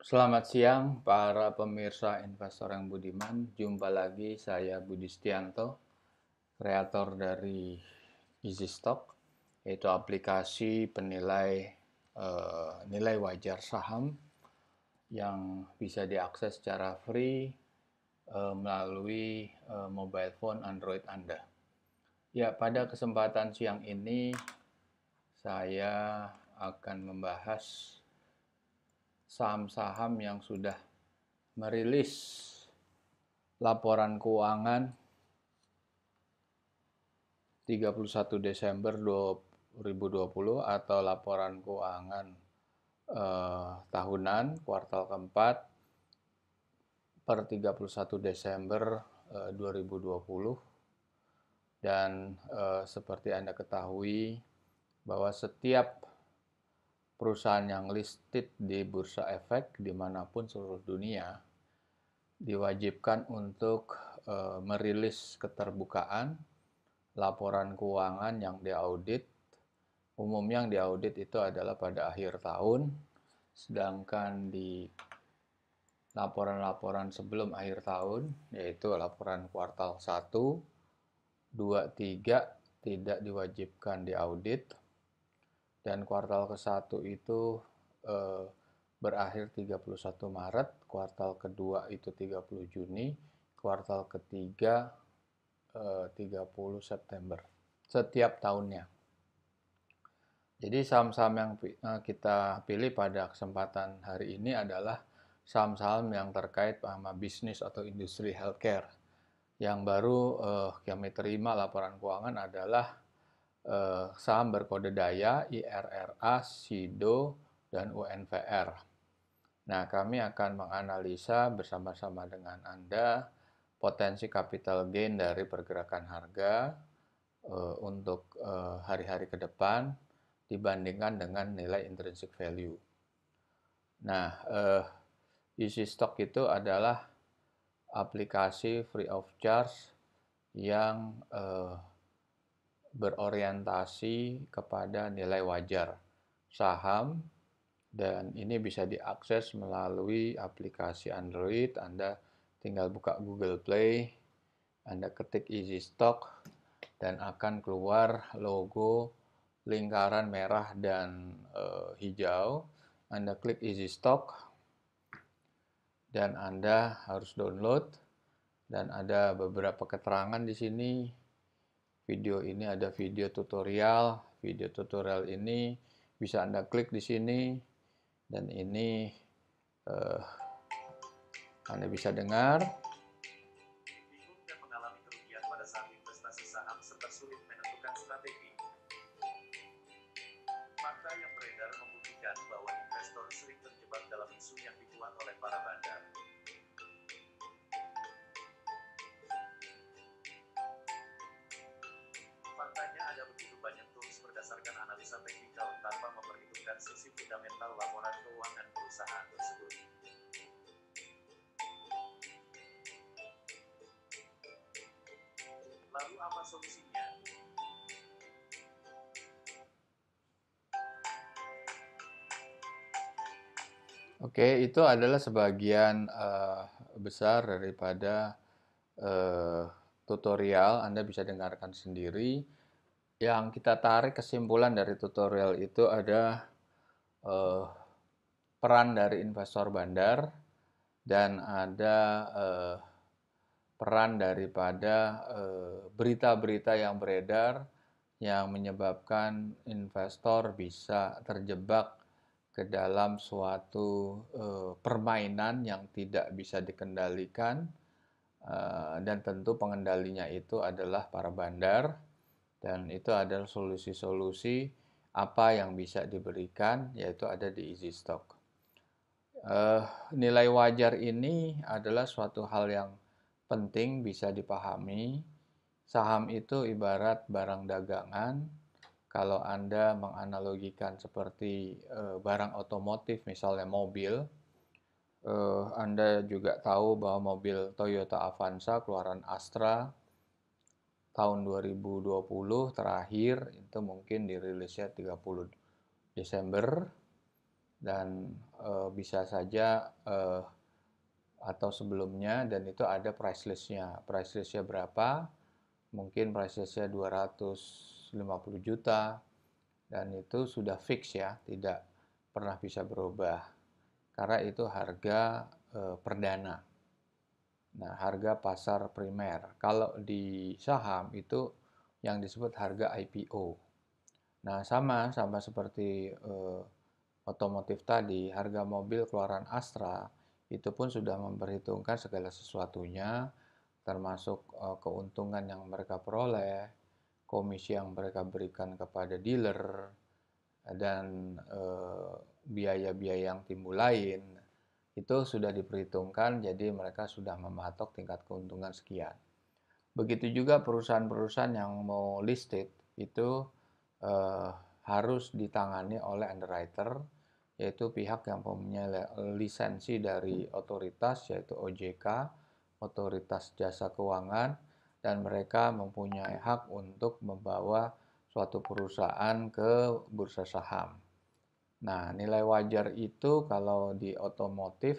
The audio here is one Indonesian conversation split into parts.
Selamat siang para pemirsa investor yang budiman. Jumpa lagi saya Budi Setianto, kreator dari Easy Stock, yaitu aplikasi penilai nilai wajar saham yang bisa diakses secara free melalui mobile phone Android Anda. Ya, pada kesempatan siang ini saya akan membahas saham-saham yang sudah merilis laporan keuangan 31 Desember 2020 atau laporan keuangan tahunan kuartal keempat per 31 Desember 2020. Dan seperti Anda ketahui bahwa setiap perusahaan yang listed di bursa efek dimanapun seluruh dunia diwajibkan untuk merilis keterbukaan laporan keuangan yang diaudit. Umumnya yang diaudit itu adalah pada akhir tahun, sedangkan di laporan-laporan sebelum akhir tahun, yaitu laporan kuartal 1, 2, 3 tidak diwajibkan diaudit, dan kuartal ke-1 itu berakhir 31 Maret, kuartal kedua itu 30 Juni, kuartal ketiga 30 September setiap tahunnya. Jadi saham-saham yang kita pilih pada kesempatan hari ini adalah saham-saham yang terkait sama bisnis atau industri healthcare. Yang baru kami terima laporan keuangan adalah saham berkode daya, IRRA, SIDO, dan UNVR. Nah, kami akan menganalisa bersama-sama dengan Anda potensi capital gain dari pergerakan harga untuk hari-hari ke depan dibandingkan dengan nilai intrinsic value. Nah, Easy Stock itu adalah aplikasi free of charge yang berorientasi kepada nilai wajar saham, dan ini bisa diakses melalui aplikasi Android. Anda tinggal buka Google Play, Anda ketik Easy Stock, dan akan keluar logo lingkaran merah dan hijau. Anda klik Easy Stock, dan Anda harus download, dan ada beberapa keterangan di sini. Video ini ada video tutorial. Video tutorial ini bisa Anda klik di sini, dan ini Anda bisa dengar. Bingung dan mengalami kerugian pada saat investasi saham serta sulit menentukan strategi. Fakta yang beredar membuktikan bahwa investor sering terjebak dalam isu yang dibuat oleh para bandar. Faktanya ada begitu banyak tools berdasarkan analisa teknikal tanpa memperhitungkan sisi fundamental laporan keuangan perusahaan tersebut. Lalu apa solusinya? Oke, itu adalah sebagian besar daripada tutorial. Anda bisa dengarkan sendiri. Yang kita tarik kesimpulan dari tutorial itu ada peran dari investor bandar, dan ada peran daripada berita-berita yang beredar yang menyebabkan investor bisa terjebak ke dalam suatu permainan yang tidak bisa dikendalikan, dan tentu pengendalinya itu adalah para bandar, dan itu adalah solusi-solusi apa yang bisa diberikan, yaitu ada di Easy Stock. Nilai wajar ini adalah suatu hal yang penting bisa dipahami. Saham itu ibarat barang dagangan. Kalau Anda menganalogikan seperti barang otomotif, misalnya mobil, Anda juga tahu bahwa mobil Toyota Avanza keluaran Astra tahun 2020 terakhir itu mungkin dirilisnya 30 Desember, dan bisa saja atau sebelumnya, dan itu ada price list-nya. Price list-nya berapa? Mungkin price list-nya 250 juta, dan itu sudah fix ya, tidak pernah bisa berubah. Karena itu harga perdana. Nah, harga pasar primer. Kalau di saham itu yang disebut harga IPO. Nah, sama seperti otomotif tadi, harga mobil keluaran Astra itu pun sudah memperhitungkan segala sesuatunya, termasuk keuntungan yang mereka peroleh, komisi yang mereka berikan kepada dealer, dan biaya-biaya yang timbul lain. Itu sudah diperhitungkan, jadi mereka sudah mematok tingkat keuntungan sekian. Begitu juga perusahaan-perusahaan yang mau listed itu eh, harus ditangani oleh underwriter, yaitu pihak yang mempunyai lisensi dari otoritas, yaitu OJK, Otoritas Jasa Keuangan, dan mereka mempunyai hak untuk membawa suatu perusahaan ke bursa saham. Nah, nilai wajar itu kalau di otomotif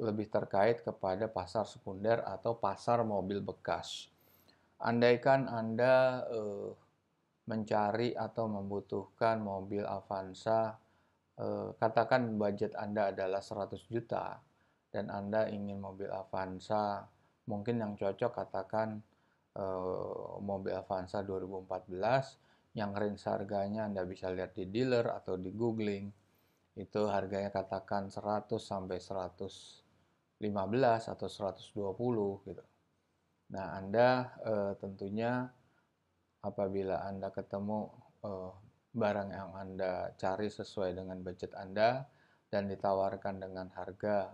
lebih terkait kepada pasar sekunder atau pasar mobil bekas. Andaikan Anda mencari atau membutuhkan mobil Avanza, katakan budget Anda adalah 100 juta dan Anda ingin mobil Avanza, mungkin yang cocok katakan mobil Avanza 2014 yang range harganya Anda bisa lihat di dealer atau di googling, itu harganya katakan 100 sampai 115 atau 120 gitu. Nah, Anda tentunya apabila Anda ketemu barang yang Anda cari sesuai dengan budget Anda dan ditawarkan dengan harga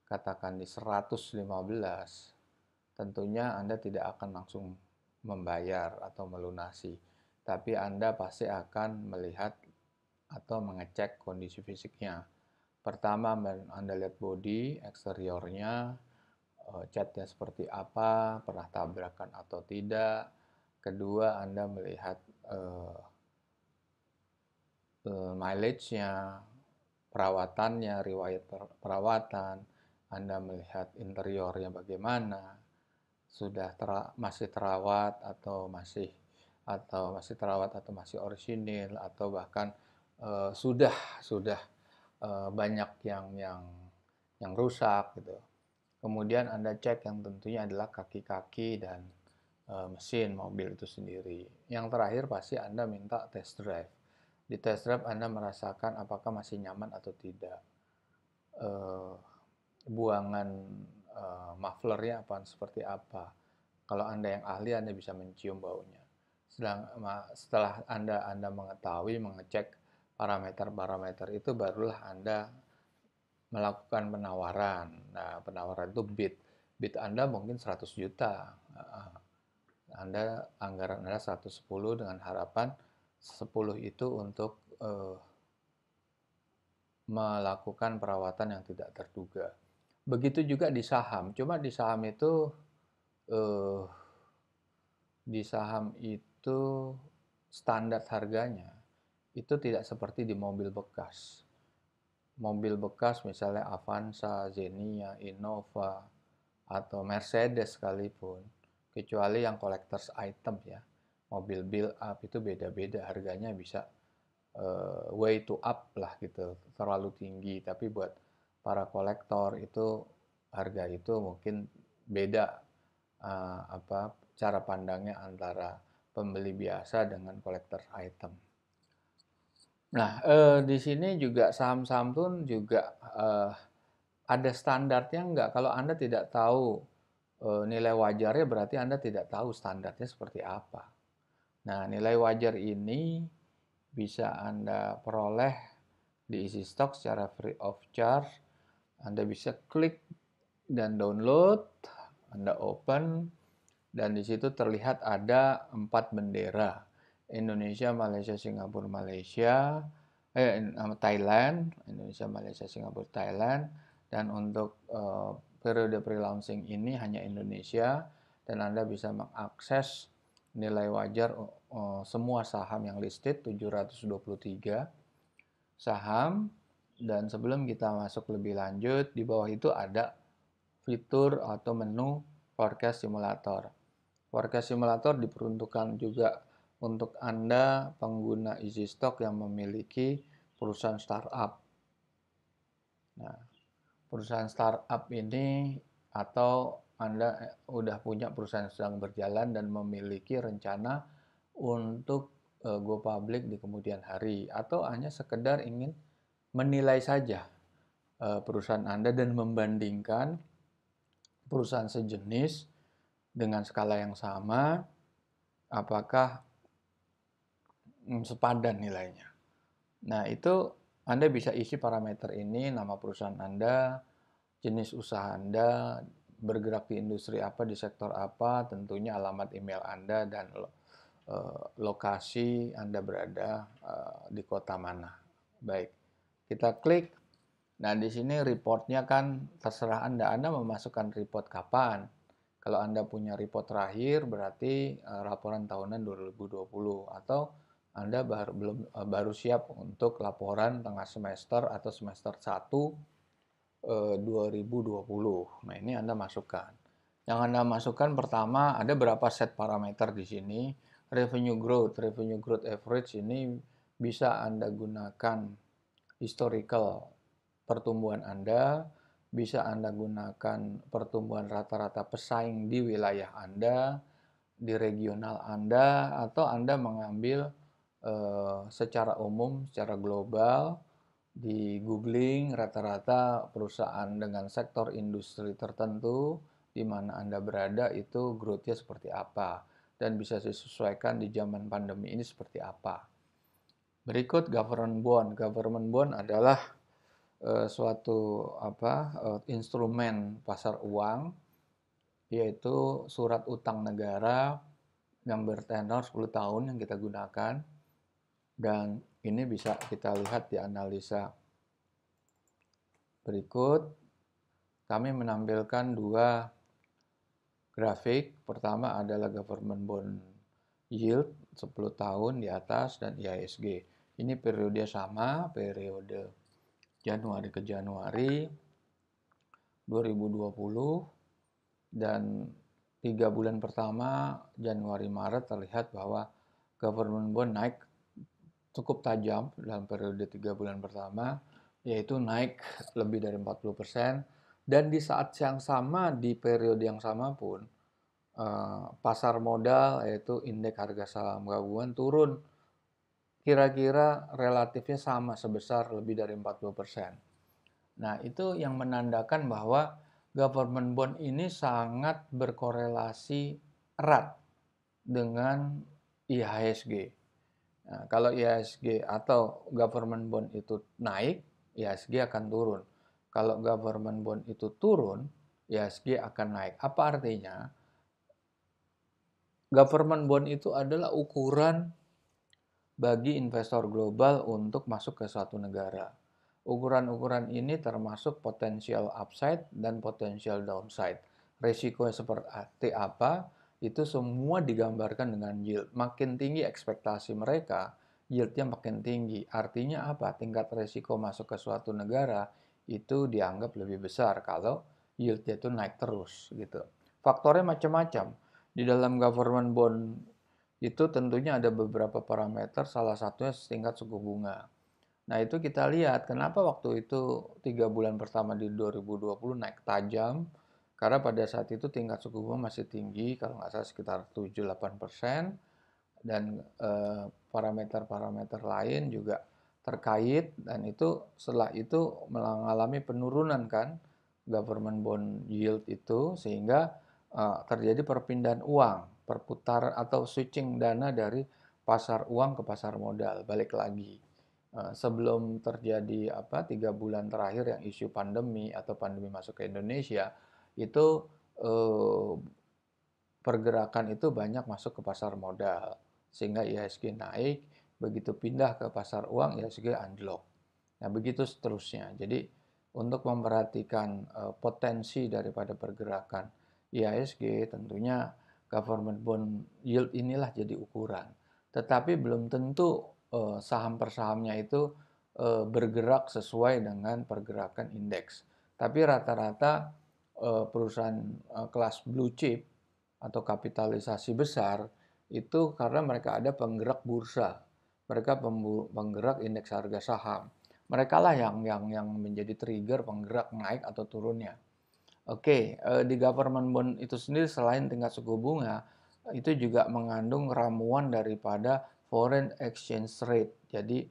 katakan di 115, tentunya Anda tidak akan langsung membayar atau melunasi, tapi Anda pasti akan melihat atau mengecek kondisi fisiknya. Pertama, Anda lihat bodi, eksteriornya, catnya seperti apa, pernah tabrakan atau tidak. Kedua, Anda melihat mileage-nya, perawatannya, riwayat perawatan. Anda melihat interiornya bagaimana, sudah masih terawat atau masih terawat atau masih orisinil, atau bahkan sudah banyak yang rusak gitu. Kemudian Anda cek yang tentunya adalah kaki-kaki dan mesin mobil itu sendiri. Yang terakhir pasti Anda minta test drive. Di test drive Anda merasakan apakah masih nyaman atau tidak. Buangan mufflernya seperti apa. Kalau Anda yang ahli, Anda bisa mencium baunya. Setelah Anda mengetahui, mengecek parameter-parameter itu, barulah Anda melakukan penawaran. Nah, penawaran itu bid. Bid Anda mungkin 100 juta. Anggaran Anda 110 dengan harapan 10 itu untuk melakukan perawatan yang tidak terduga. Begitu juga di saham. Cuma di saham itu standar harganya itu tidak seperti di mobil bekas. Mobil bekas misalnya Avanza, Xenia, Innova, atau Mercedes sekalipun, kecuali yang collectors item ya, mobil build up itu beda-beda harganya, bisa way to up lah gitu, terlalu tinggi. Tapi buat para kolektor itu harga itu mungkin beda cara pandangnya antara pembeli biasa dengan collector item. Nah, di sini juga saham-saham pun juga ada standarnya enggak. Kalau Anda tidak tahu nilai wajarnya, berarti Anda tidak tahu standarnya seperti apa. Nah, nilai wajar ini bisa Anda peroleh di Easy Stock secara free of charge. Anda bisa klik dan download, Anda open, dan di situ terlihat ada 4 bendera. Indonesia, Malaysia, Singapura, Malaysia, Thailand, Indonesia, Malaysia, Singapura, Thailand. Dan untuk periode pre-launching ini hanya Indonesia, dan Anda bisa mengakses nilai wajar semua saham yang listed 723. saham. Dan sebelum kita masuk lebih lanjut, di bawah itu ada fitur atau menu forecast simulator. Forecast simulator diperuntukkan juga untuk Anda pengguna easy stock yang memiliki perusahaan startup. Nah, perusahaan startup ini atau Anda udah punya perusahaan yang sedang berjalan dan memiliki rencana untuk go public di kemudian hari, atau hanya sekedar ingin menilai saja perusahaan Anda dan membandingkan perusahaan sejenis dengan skala yang sama, apakah sepadan nilainya. Nah, itu Anda bisa isi parameter ini, nama perusahaan Anda, jenis usaha Anda, bergerak di industri apa, di sektor apa, tentunya alamat email Anda, dan lokasi Anda berada di kota mana. Baik, kita klik. Nah, di sini reportnya kan terserah Anda. Anda memasukkan report kapan. Kalau Anda punya report terakhir, berarti laporan tahunan 2020. Atau Anda baru siap untuk laporan tengah semester atau semester 1 2020. Nah, ini Anda masukkan. Yang Anda masukkan pertama, ada berapa set parameter di sini. Revenue growth average ini bisa Anda gunakan historical pertumbuhan Anda, bisa Anda gunakan pertumbuhan rata-rata pesaing di wilayah Anda, di regional Anda, atau Anda mengambil secara umum, secara global, di googling rata-rata perusahaan dengan sektor industri tertentu di mana Anda berada itu growth-nya seperti apa, dan bisa disesuaikan di zaman pandemi ini seperti apa. Berikut government bond. Government bond adalah suatu instrumen pasar uang, yaitu surat utang negara yang bertenor 10 tahun yang kita gunakan, dan ini bisa kita lihat di analisa berikut. Kami menampilkan dua grafik. Pertama adalah government bond yield 10 tahun di atas dan IHSG. Ini periode sama, periode Januari ke Januari 2020, dan 3 bulan pertama Januari-Maret terlihat bahwa government bond naik cukup tajam dalam periode 3 bulan pertama, yaitu naik lebih dari 40%, dan di saat yang sama, di periode yang sama pun pasar modal yaitu indeks harga saham gabungan turun kira-kira relatifnya sama sebesar lebih dari 40%. Nah, itu yang menandakan bahwa government bond ini sangat berkorelasi erat dengan IHSG. Nah, kalau IHSG atau government bond itu naik, IHSG akan turun. Kalau government bond itu turun, IHSG akan naik. Apa artinya? Government bond itu adalah ukuran bagi investor global untuk masuk ke suatu negara. Ukuran-ukuran ini termasuk potensial upside dan potensial downside. Resikonya seperti apa, itu semua digambarkan dengan yield. Makin tinggi ekspektasi mereka, yieldnya makin tinggi. Artinya apa? Tingkat resiko masuk ke suatu negara itu dianggap lebih besar kalau yieldnya itu naik terus gitu. Faktornya macam-macam. Di dalam government bond itu tentunya ada beberapa parameter, salah satunya tingkat suku bunga. Nah, itu kita lihat kenapa waktu itu 3 bulan pertama di 2020 naik tajam, karena pada saat itu tingkat suku bunga masih tinggi, kalau nggak salah sekitar 7-8%, dan parameter-parameter lain juga terkait, dan itu setelah itu mengalami penurunan kan government bond yield itu, sehingga terjadi perpindahan uang, perputaran atau switching dana dari pasar uang ke pasar modal, balik lagi. Sebelum terjadi 3 bulan terakhir yang isu pandemi atau pandemi masuk ke Indonesia, itu pergerakan itu banyak masuk ke pasar modal, sehingga IHSG naik. Begitu pindah ke pasar uang, IHSG anjlok. Nah, begitu seterusnya. Jadi untuk memperhatikan potensi daripada pergerakan IHSG, tentunya government bond yield inilah jadi ukuran. Tetapi belum tentu saham per sahamnya itu bergerak sesuai dengan pergerakan indeks. Tapi rata-rata perusahaan kelas blue chip atau kapitalisasi besar itu karena mereka ada penggerak bursa, mereka penggerak indeks harga saham. Mereka lah yang menjadi trigger penggerak naik atau turunnya. Oke, di government bond itu sendiri selain tingkat suku bunga, itu juga mengandung ramuan daripada foreign exchange rate. Jadi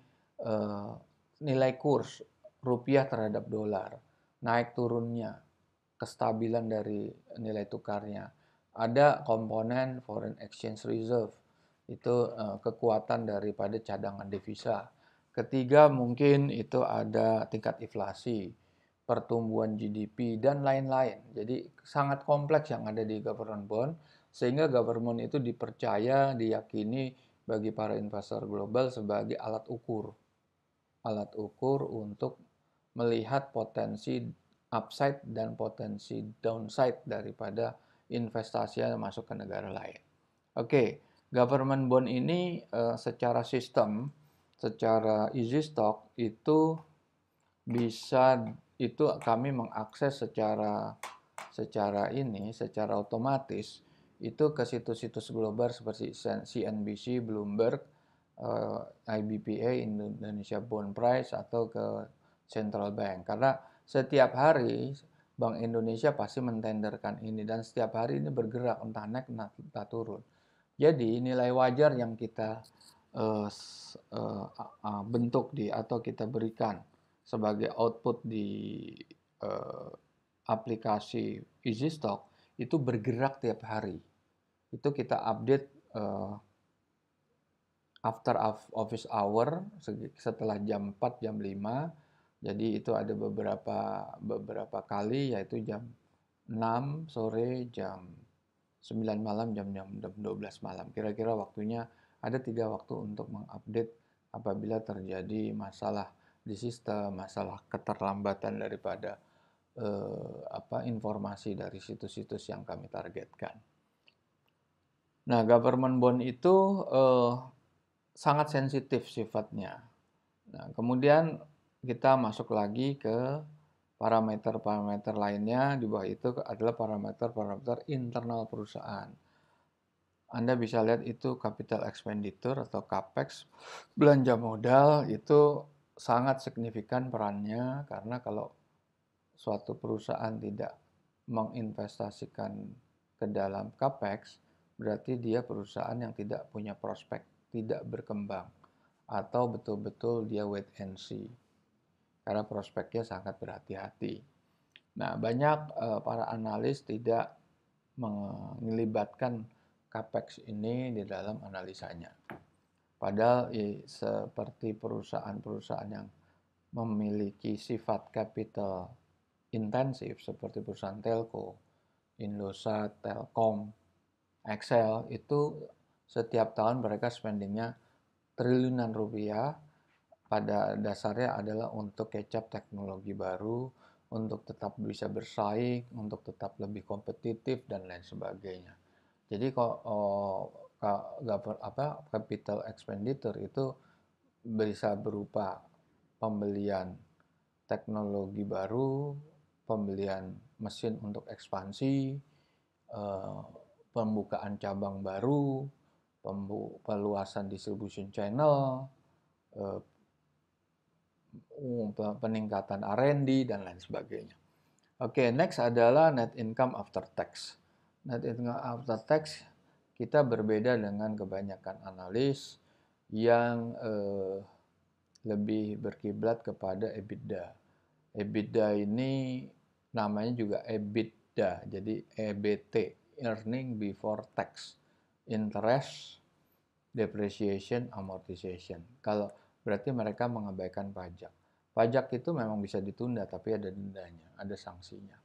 nilai kurs rupiah terhadap dolar, naik turunnya, kestabilan dari nilai tukarnya. Ada komponen foreign exchange reserve, itu kekuatan daripada cadangan devisa. Ketiga mungkin itu ada tingkat inflasi, pertumbuhan GDP, dan lain-lain. Jadi sangat kompleks yang ada di government bond, sehingga government itu dipercaya, diyakini bagi para investor global sebagai alat ukur untuk melihat potensi upside dan potensi downside daripada investasi yang masuk ke negara lain. Oke, government bond ini secara sistem, secara easy stock itu bisa, itu kami mengakses secara otomatis itu ke situs-situs global seperti CNBC, Bloomberg, IBPA, Indonesia Bond Price, atau ke Central Bank. Karena setiap hari Bank Indonesia pasti mentenderkan ini, dan setiap hari ini bergerak entah naik entah turun. Jadi nilai wajar yang kita bentuk atau kita berikan sebagai output di aplikasi EasyStock itu bergerak tiap hari. Itu kita update after office hour, setelah jam 4, jam 5. Jadi itu ada beberapa kali, yaitu jam 6 sore, jam 9 malam, jam 12 malam. Kira-kira waktunya ada 3 waktu untuk mengupdate apabila terjadi masalah di sistem, masalah keterlambatan daripada informasi dari situs-situs yang kami targetkan. Nah, government bond itu sangat sensitif sifatnya. Nah, kemudian kita masuk lagi ke parameter-parameter lainnya. Di bawah itu adalah parameter-parameter internal perusahaan. Anda bisa lihat itu capital expenditure atau capex, belanja modal, itu sangat signifikan perannya, karena kalau suatu perusahaan tidak menginvestasikan ke dalam capex, berarti dia perusahaan yang tidak punya prospek, tidak berkembang, atau betul-betul dia wait and see, karena prospeknya sangat berhati-hati. Nah, banyak para analis tidak melibatkan capex ini di dalam analisanya. Padahal seperti perusahaan-perusahaan yang memiliki sifat capital intensif seperti perusahaan telco, Indosat, Telkom, Excel, itu setiap tahun mereka spendingnya triliunan rupiah. Pada dasarnya adalah untuk catch up teknologi baru, untuk tetap bisa bersaing, untuk tetap lebih kompetitif, dan lain sebagainya. Jadi capital expenditure itu bisa berupa pembelian teknologi baru, pembelian mesin untuk ekspansi, pembukaan cabang baru, peluasan distribution channel, peningkatan R&D, dan lain sebagainya. Oke, next adalah net income after tax. Net income after tax kita berbeda dengan kebanyakan analis yang lebih berkiblat kepada EBITDA. EBITDA ini namanya juga EBITDA, jadi EBT, earning before tax, interest, depreciation, amortization. Kalau berarti mereka mengabaikan pajak. Pajak itu memang bisa ditunda, tapi ada dendanya, ada sanksinya.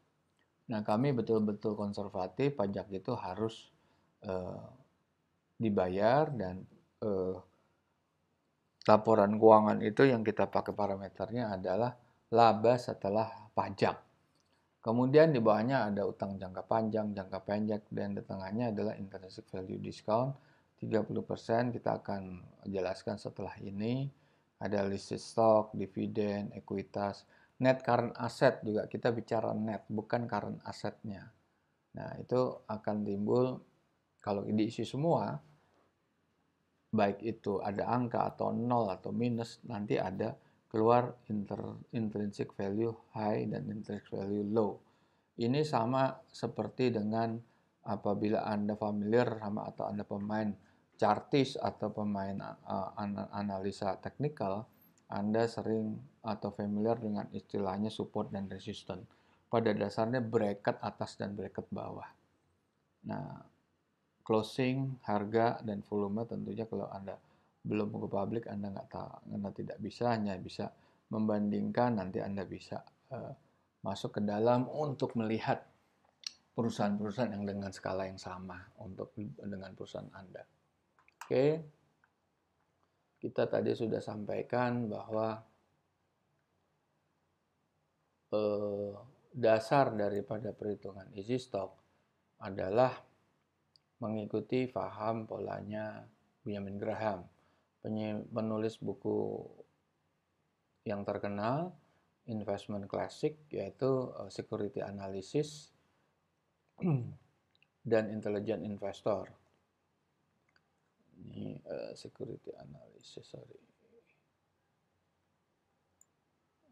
Nah, kami betul-betul konservatif, pajak itu harus dibayar, dan laporan keuangan itu yang kita pakai parameternya adalah laba setelah pajak. Kemudian di bawahnya ada utang jangka panjang, jangka pendek, dan di tengahnya adalah intrinsic value discount 30%. Kita akan jelaskan setelah ini. ada listed stock, dividen, ekuitas, net current asset juga kita bicara net, bukan current assetnya. Nah, itu akan timbul kalau diisi semua, baik itu ada angka atau nol atau minus, nanti ada keluar intrinsic value high dan intrinsic value low. Ini sama seperti dengan apabila Anda familiar sama atau Anda pemain chartis atau pemain analisa teknikal, Anda sering atau familiar dengan istilahnya support dan resistance. Pada dasarnya bracket atas dan bracket bawah. Nah, closing, harga, dan volume tentunya kalau Anda belum ke publik, Anda nggak tahu, Anda tidak bisa, hanya bisa membandingkan, nanti Anda bisa masuk ke dalam untuk melihat perusahaan-perusahaan yang dengan skala yang sama untuk dengan perusahaan Anda. Oke, kita tadi sudah sampaikan bahwa dasar daripada perhitungan easy stock adalah mengikuti paham polanya Benjamin Graham, penulis buku yang terkenal investment classic, yaitu security analysis dan intelligent investor. Ini security analysis,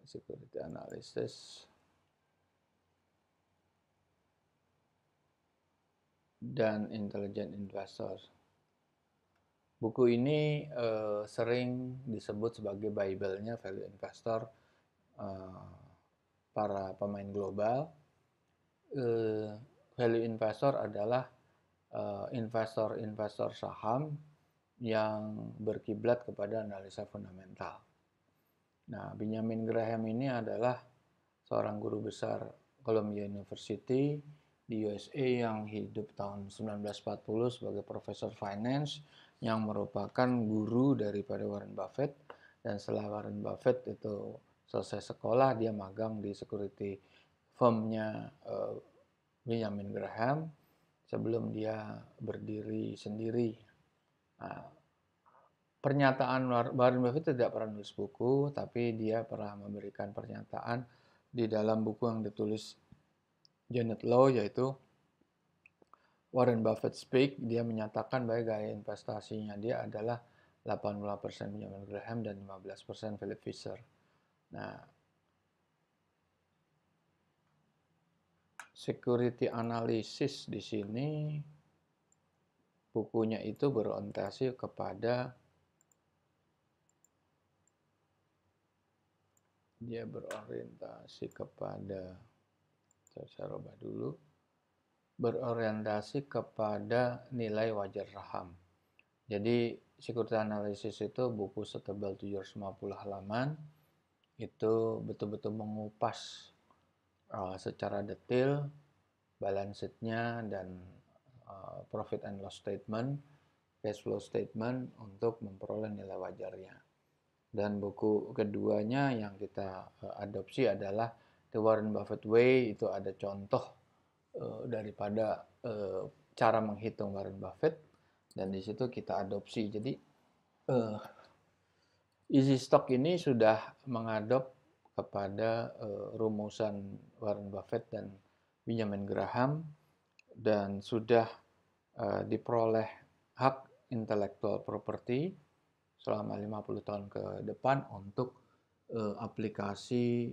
security analysis dan intelligent investor. Buku ini sering disebut sebagai Bible-nya value investor para pemain global. Value investor adalah investor-investor saham yang berkiblat kepada analisa fundamental. Nah, Benjamin Graham ini adalah seorang guru besar Columbia University di USA yang hidup tahun 1940 sebagai profesor finance yang merupakan guru daripada Warren Buffett. Dan setelah Warren Buffett itu selesai sekolah, dia magang di security firm-nya Benjamin Graham sebelum dia berdiri sendiri. Nah, pernyataan Warren Buffett tidak pernah nulis buku, tapi dia pernah memberikan pernyataan di dalam buku yang ditulis Janet Low, yaitu Warren Buffett Speak. Dia menyatakan bahwa gaya investasinya dia adalah 80% Benjamin Graham dan 15% Philip Fisher. Nah, security analysis di sini bukunya itu berorientasi kepada saya rubah dulu, berorientasi kepada nilai wajar saham. Jadi security analysis itu buku setebal 750 halaman, itu betul-betul mengupas secara detail balance sheet-nya dan profit and loss statement, cash flow statement untuk memperoleh nilai wajarnya. Dan buku keduanya yang kita adopsi adalah The Warren Buffett Way. Itu ada contoh daripada cara menghitung Warren Buffett, dan di situ kita adopsi. Jadi easy stock ini sudah mengadop kepada rumusan Warren Buffett dan Benjamin Graham, dan sudah diperoleh hak intellectual property selama 50 tahun ke depan untuk aplikasi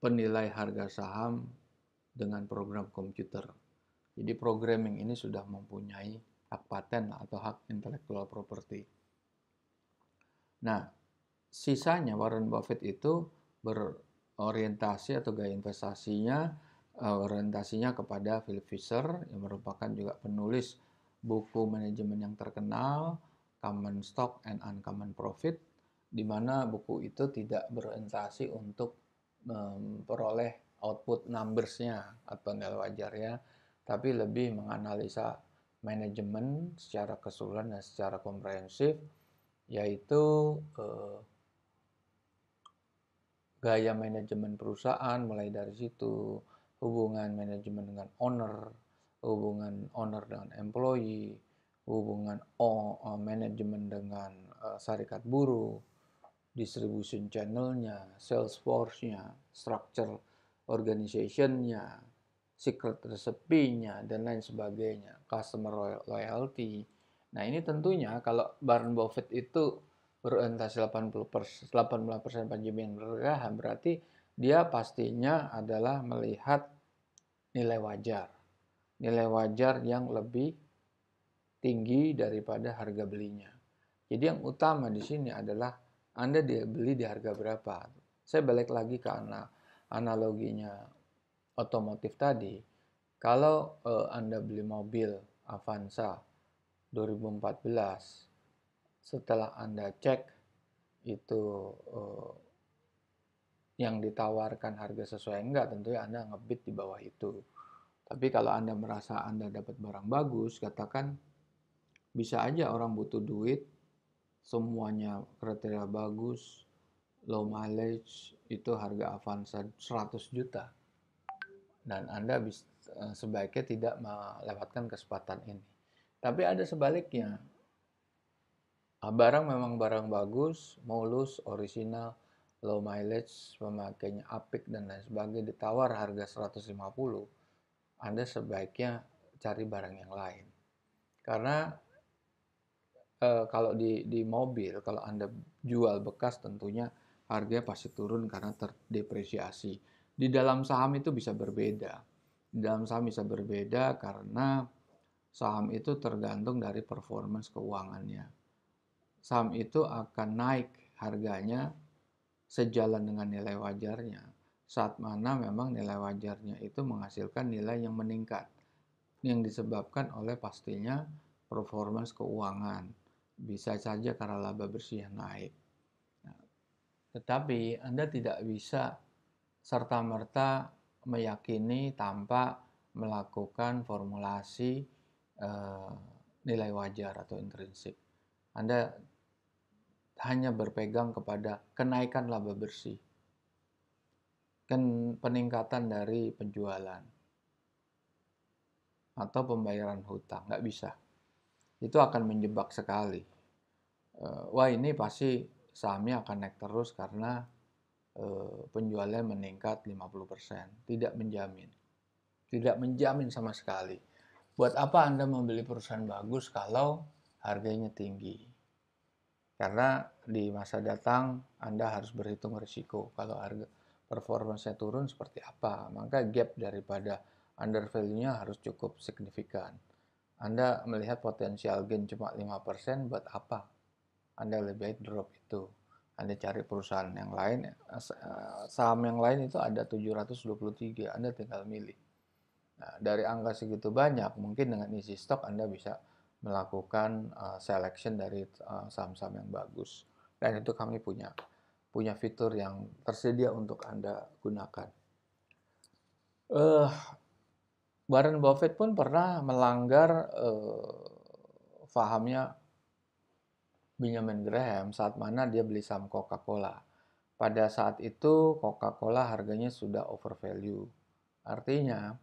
penilai harga saham dengan program komputer. Jadi programming ini sudah mempunyai hak paten atau hak intellectual property. Nah, sisanya Warren Buffett itu berorientasi atau gaya investasinya orientasinya kepada Philip Fisher yang merupakan juga penulis buku manajemen yang terkenal, Common Stock and Uncommon Profit, di mana buku itu tidak berorientasi untuk memperoleh output numbers-nya atau nilai wajarnya, tapi lebih menganalisa manajemen secara keseluruhan dan secara komprehensif, yaitu gaya manajemen perusahaan, mulai dari situ, hubungan manajemen dengan owner, hubungan owner dengan employee, hubungan manajemen dengan serikat buruh, distribution channel-nya, sales force-nya, structure organization-nya, secret recipe-nya, dan lain sebagainya, customer loyalty. Nah, ini tentunya kalau Warren Buffett itu berorientasi 85% penjamin berkah, berarti dia pastinya adalah melihat nilai wajar. Nilai wajar yang lebih tinggi daripada harga belinya. Jadi yang utama di sini adalah Anda beli di harga berapa. Saya balik lagi ke analoginya otomotif tadi. Kalau Anda beli mobil Avanza 2014, setelah Anda cek itu yang ditawarkan harga sesuai enggak, tentunya Anda ngebid di bawah itu. Tapi kalau Anda merasa Anda dapat barang bagus, katakan bisa aja orang butuh duit, semuanya kriteria bagus, low mileage, itu harga Avanza 100 juta. Dan Anda sebaiknya tidak melewatkan kesempatan ini. Tapi ada sebaliknya. Barang memang barang bagus, mulus, original, low mileage, pemakainya apik dan lain sebagainya, ditawar harga 150, Anda sebaiknya cari barang yang lain. Karena kalau di mobil, kalau Anda jual bekas tentunya harganya pasti turun karena terdepresiasi. Di dalam saham itu bisa berbeda. Di dalam saham bisa berbeda karena saham itu tergantung dari performance keuangannya. Saham itu akan naik harganya sejalan dengan nilai wajarnya. Saat mana memang nilai wajarnya itu menghasilkan nilai yang meningkat. Yang disebabkan oleh pastinya performance keuangan. Bisa saja karena laba bersih yang naik. Tetapi Anda tidak bisa serta-merta meyakini tanpa melakukan formulasi nilai wajar atau intrinsik. Anda hanya berpegang kepada kenaikan laba bersih, peningkatan dari penjualan, atau pembayaran hutang. Nggak bisa. Itu akan menjebak sekali. Wah, ini pasti sahamnya akan naik terus karena penjualannya meningkat 50%. Tidak menjamin. Tidak menjamin sama sekali. Buat apa Anda membeli perusahaan bagus kalau harganya tinggi? Karena di masa datang Anda harus berhitung risiko. Kalau harga performanya turun seperti apa, maka gap daripada under value-nya harus cukup signifikan. Anda melihat potensial gain cuma 5%, buat apa? Anda lebih baik drop itu. Anda cari perusahaan yang lain, saham yang lain itu ada 723, Anda tinggal milih. Nah, dari angka segitu banyak, mungkin dengan isi stok Anda bisa melakukan selection dari saham-saham yang bagus. Dan itu kami punya fitur yang tersedia untuk Anda gunakan. Warren Buffett pun pernah melanggar fahamnya Benjamin Graham saat mana dia beli saham Coca-Cola. Pada saat itu Coca-Cola harganya sudah overvalue. Artinya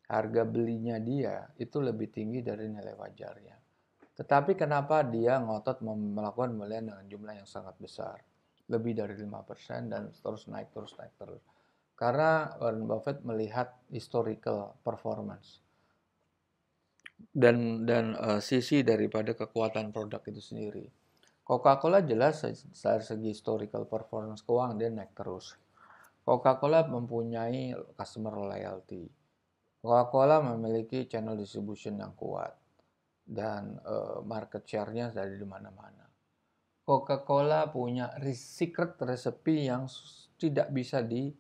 harga belinya dia itu lebih tinggi dari nilai wajarnya. Tetapi kenapa dia ngotot melakukan pembelian dengan jumlah yang sangat besar, lebih dari 5% dan terus naik. Karena Warren Buffett melihat historical performance dan sisi daripada kekuatan produk itu sendiri. Coca-Cola jelas dari segi historical performance keuangan dia naik terus. Coca-Cola mempunyai customer loyalty. Coca-Cola memiliki channel distribution yang kuat dan market share-nya dari di mana-mana. Coca-Cola punya secret recipe yang tidak bisa ditiru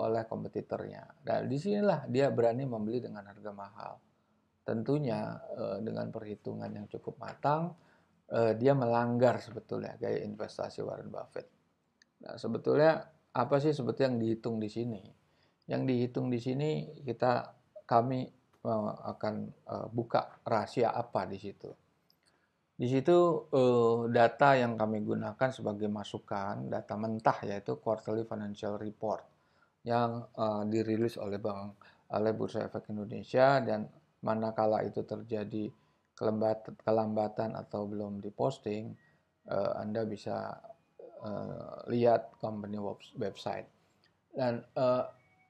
oleh kompetitornya. Dan disinilah dia berani membeli dengan harga mahal. Tentunya dengan perhitungan yang cukup matang, dia melanggar sebetulnya gaya investasi Warren Buffett. Nah, sebetulnya apa sih sebetulnya yang dihitung di sini? Yang dihitung di sini kami akan buka rahasia apa di situ. Di situ data yang kami gunakan sebagai masukan, data mentah yaitu Quarterly Financial Report yang dirilis oleh Bursa Efek Indonesia, dan manakala itu terjadi kelambatan atau belum diposting, Anda bisa lihat company website. Dan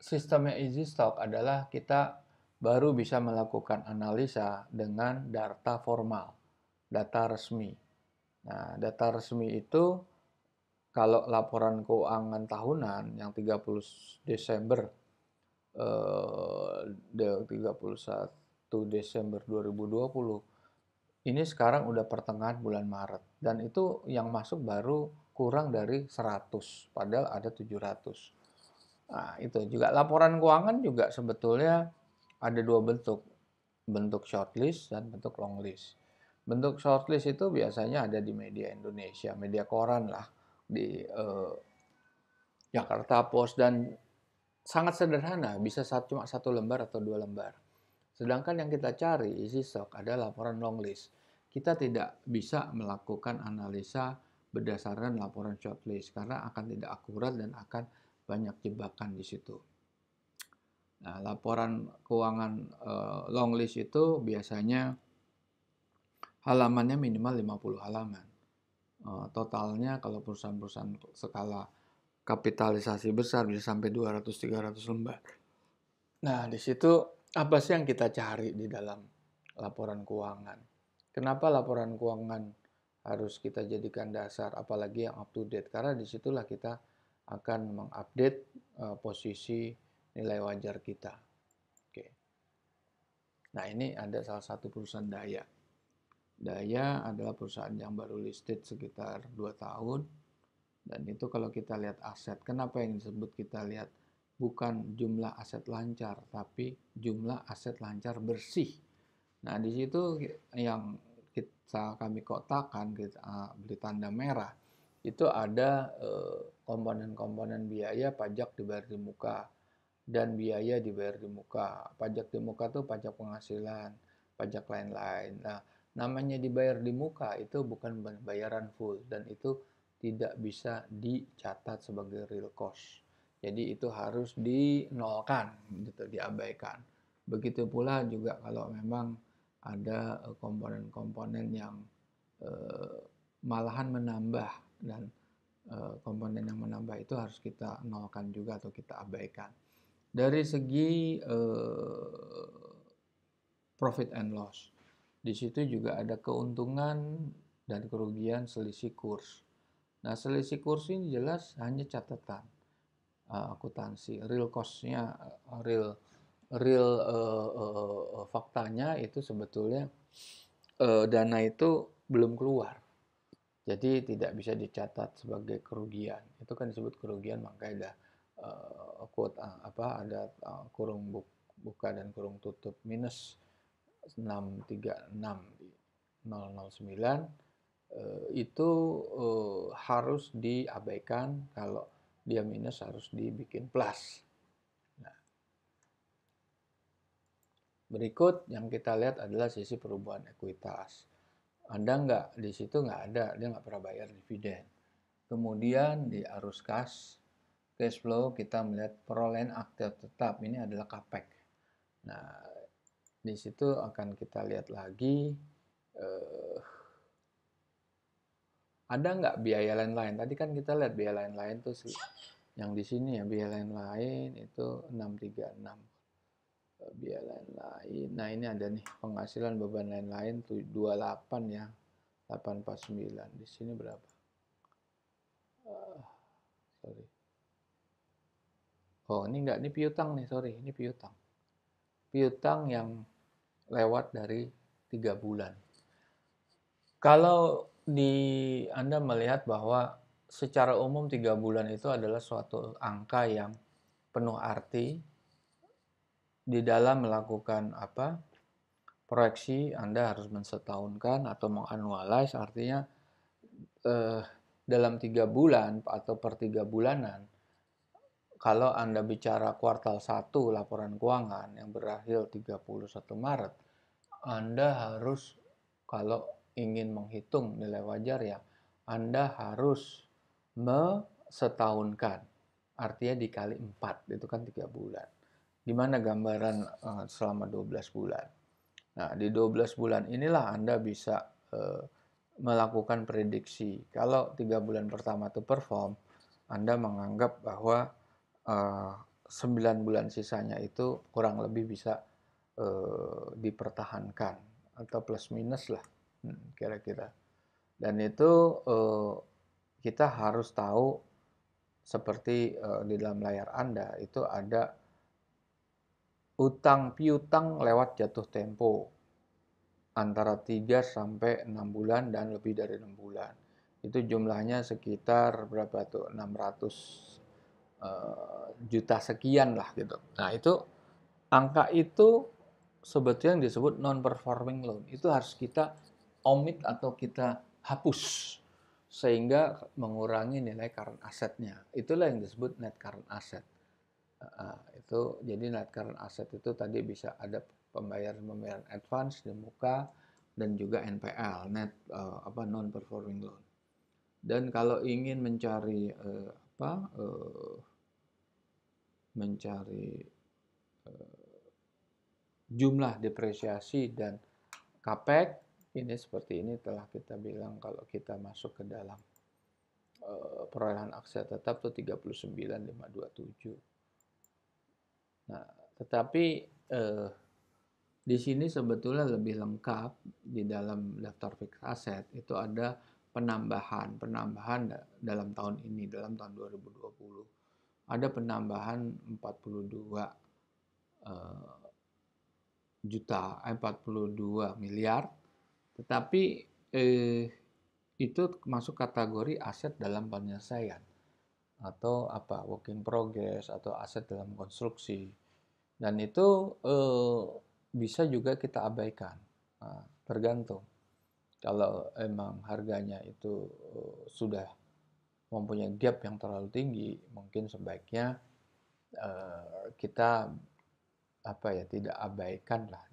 sistemnya Easy Stock adalah kita baru bisa melakukan analisa dengan data formal, data resmi. Nah, data resmi itu kalau laporan keuangan tahunan yang 30 Desember 31 Desember 2020 ini sekarang udah pertengahan bulan Maret dan itu yang masuk baru kurang dari 100 padahal ada 700. Nah, itu juga laporan keuangan juga sebetulnya ada dua bentuk shortlist dan bentuk longlist. Bentuk shortlist itu biasanya ada di media Indonesia, media koran lah, di Jakarta Post, dan sangat sederhana, bisa cuma satu lembar atau dua lembar. Sedangkan yang kita cari isi stock adalah laporan long list. Kita tidak bisa melakukan analisa berdasarkan laporan shortlist karena akan tidak akurat dan akan banyak jebakan di situ. Nah, laporan keuangan long list itu biasanya halamannya minimal 50 halaman. Totalnya kalau perusahaan-perusahaan skala kapitalisasi besar bisa sampai 200-300 lembar. Nah, di situ apa sih yang kita cari di dalam laporan keuangan? Kenapa laporan keuangan harus kita jadikan dasar, apalagi yang up to date? Karena disitulah kita akan mengupdate posisi nilai wajar kita. Oke. Nah, ini ada salah satu perusahaan Daya. Daya adalah perusahaan yang baru listed sekitar 2 tahun. Dan itu kalau kita lihat aset, kenapa yang disebut kita lihat bukan jumlah aset lancar, tapi jumlah aset lancar bersih. Nah, di situ yang kami kotakan, kita beri tanda merah, itu ada komponen-komponen biaya pajak dibayar di muka dan biaya dibayar di muka. Pajak di muka itu pajak penghasilan, pajak lain-lain. Nah, namanya dibayar di muka itu bukan bayaran full dan itu tidak bisa dicatat sebagai real cost. Jadi itu harus dinolkan, gitu, diabaikan. Begitu pula juga kalau memang ada komponen-komponen yang malahan menambah dan komponen yang menambah itu harus kita nolkan juga atau kita abaikan. Dari segi profit and loss, di situ juga ada keuntungan dan kerugian selisih kurs. Nah, selisih kurs ini jelas hanya catatan akuntansi. Real cost-nya, faktanya itu sebetulnya dana itu belum keluar. Jadi tidak bisa dicatat sebagai kerugian. Itu kan disebut kerugian, makanya ada ada kurung buka dan kurung tutup minus 636.009 itu harus diabaikan. Kalau dia minus harus dibikin plus. Nah, berikut yang kita lihat adalah sisi perubahan ekuitas. Anda di situ nggak ada, dia nggak pernah bayar dividen. Kemudian di arus cash flow kita melihat perolehan aktif tetap, ini adalah CAPEX. Nah, di situ akan kita lihat lagi ada nggak biaya lain-lain. Tadi kan kita lihat biaya lain-lain tuh yang di sini ya, biaya lain-lain itu 636. Biaya lain-lain. Nah, ini ada nih penghasilan beban lain-lain tuh 28 ya. 849. Di sini berapa? Sorry. Oh, ini enggak, ini piutang nih, sorry, ini piutang. Piutang yang lewat dari 3 bulan. Kalau Anda melihat bahwa secara umum 3 bulan itu adalah suatu angka yang penuh arti di dalam melakukan proyeksi. Anda harus mensetahunkan atau menganualize, artinya dalam 3 bulan atau per 3 bulanan. Kalau Anda bicara kuartal 1 laporan keuangan yang berakhir 31 Maret, Anda harus, kalau ingin menghitung nilai wajar ya, Anda harus setahunkan. Artinya dikali 4, itu kan 3 bulan. Gimana gambaran selama 12 bulan? Nah, di 12 bulan inilah Anda bisa melakukan prediksi. Kalau 3 bulan pertama itu perform, Anda menganggap bahwa 9 bulan sisanya itu kurang lebih bisa dipertahankan atau plus minus lah, kira-kira. Dan itu kita harus tahu seperti di dalam layar Anda itu ada utang piutang lewat jatuh tempo antara 3 sampai 6 bulan dan lebih dari 6 bulan. Itu jumlahnya sekitar berapa tuh? 600 juta sekian lah gitu. Nah, itu angka itu sebetulnya yang disebut non performing loan. Itu harus kita omit atau kita hapus sehingga mengurangi nilai current assetnya. Itulah yang disebut net current asset. Itu jadi net current asset itu tadi bisa ada pembayaran advance di muka dan juga NPL, net non performing loan. Dan kalau ingin mencari jumlah depresiasi dan CAPEX, ini seperti ini telah kita bilang kalau kita masuk ke dalam perolehan aset tetap tuh 39.527. Nah, tetapi di sini sebetulnya lebih lengkap di dalam daftar fixed asset itu ada penambahan dalam tahun ini, dalam tahun 2020. Ada penambahan 42 miliar, tetapi itu masuk kategori aset dalam penyelesaian atau work in progress atau aset dalam konstruksi, dan itu bisa juga kita abaikan, tergantung. Kalau emang harganya itu sudah mempunyai gap yang terlalu tinggi, mungkin sebaiknya kita tidak abaikan lah,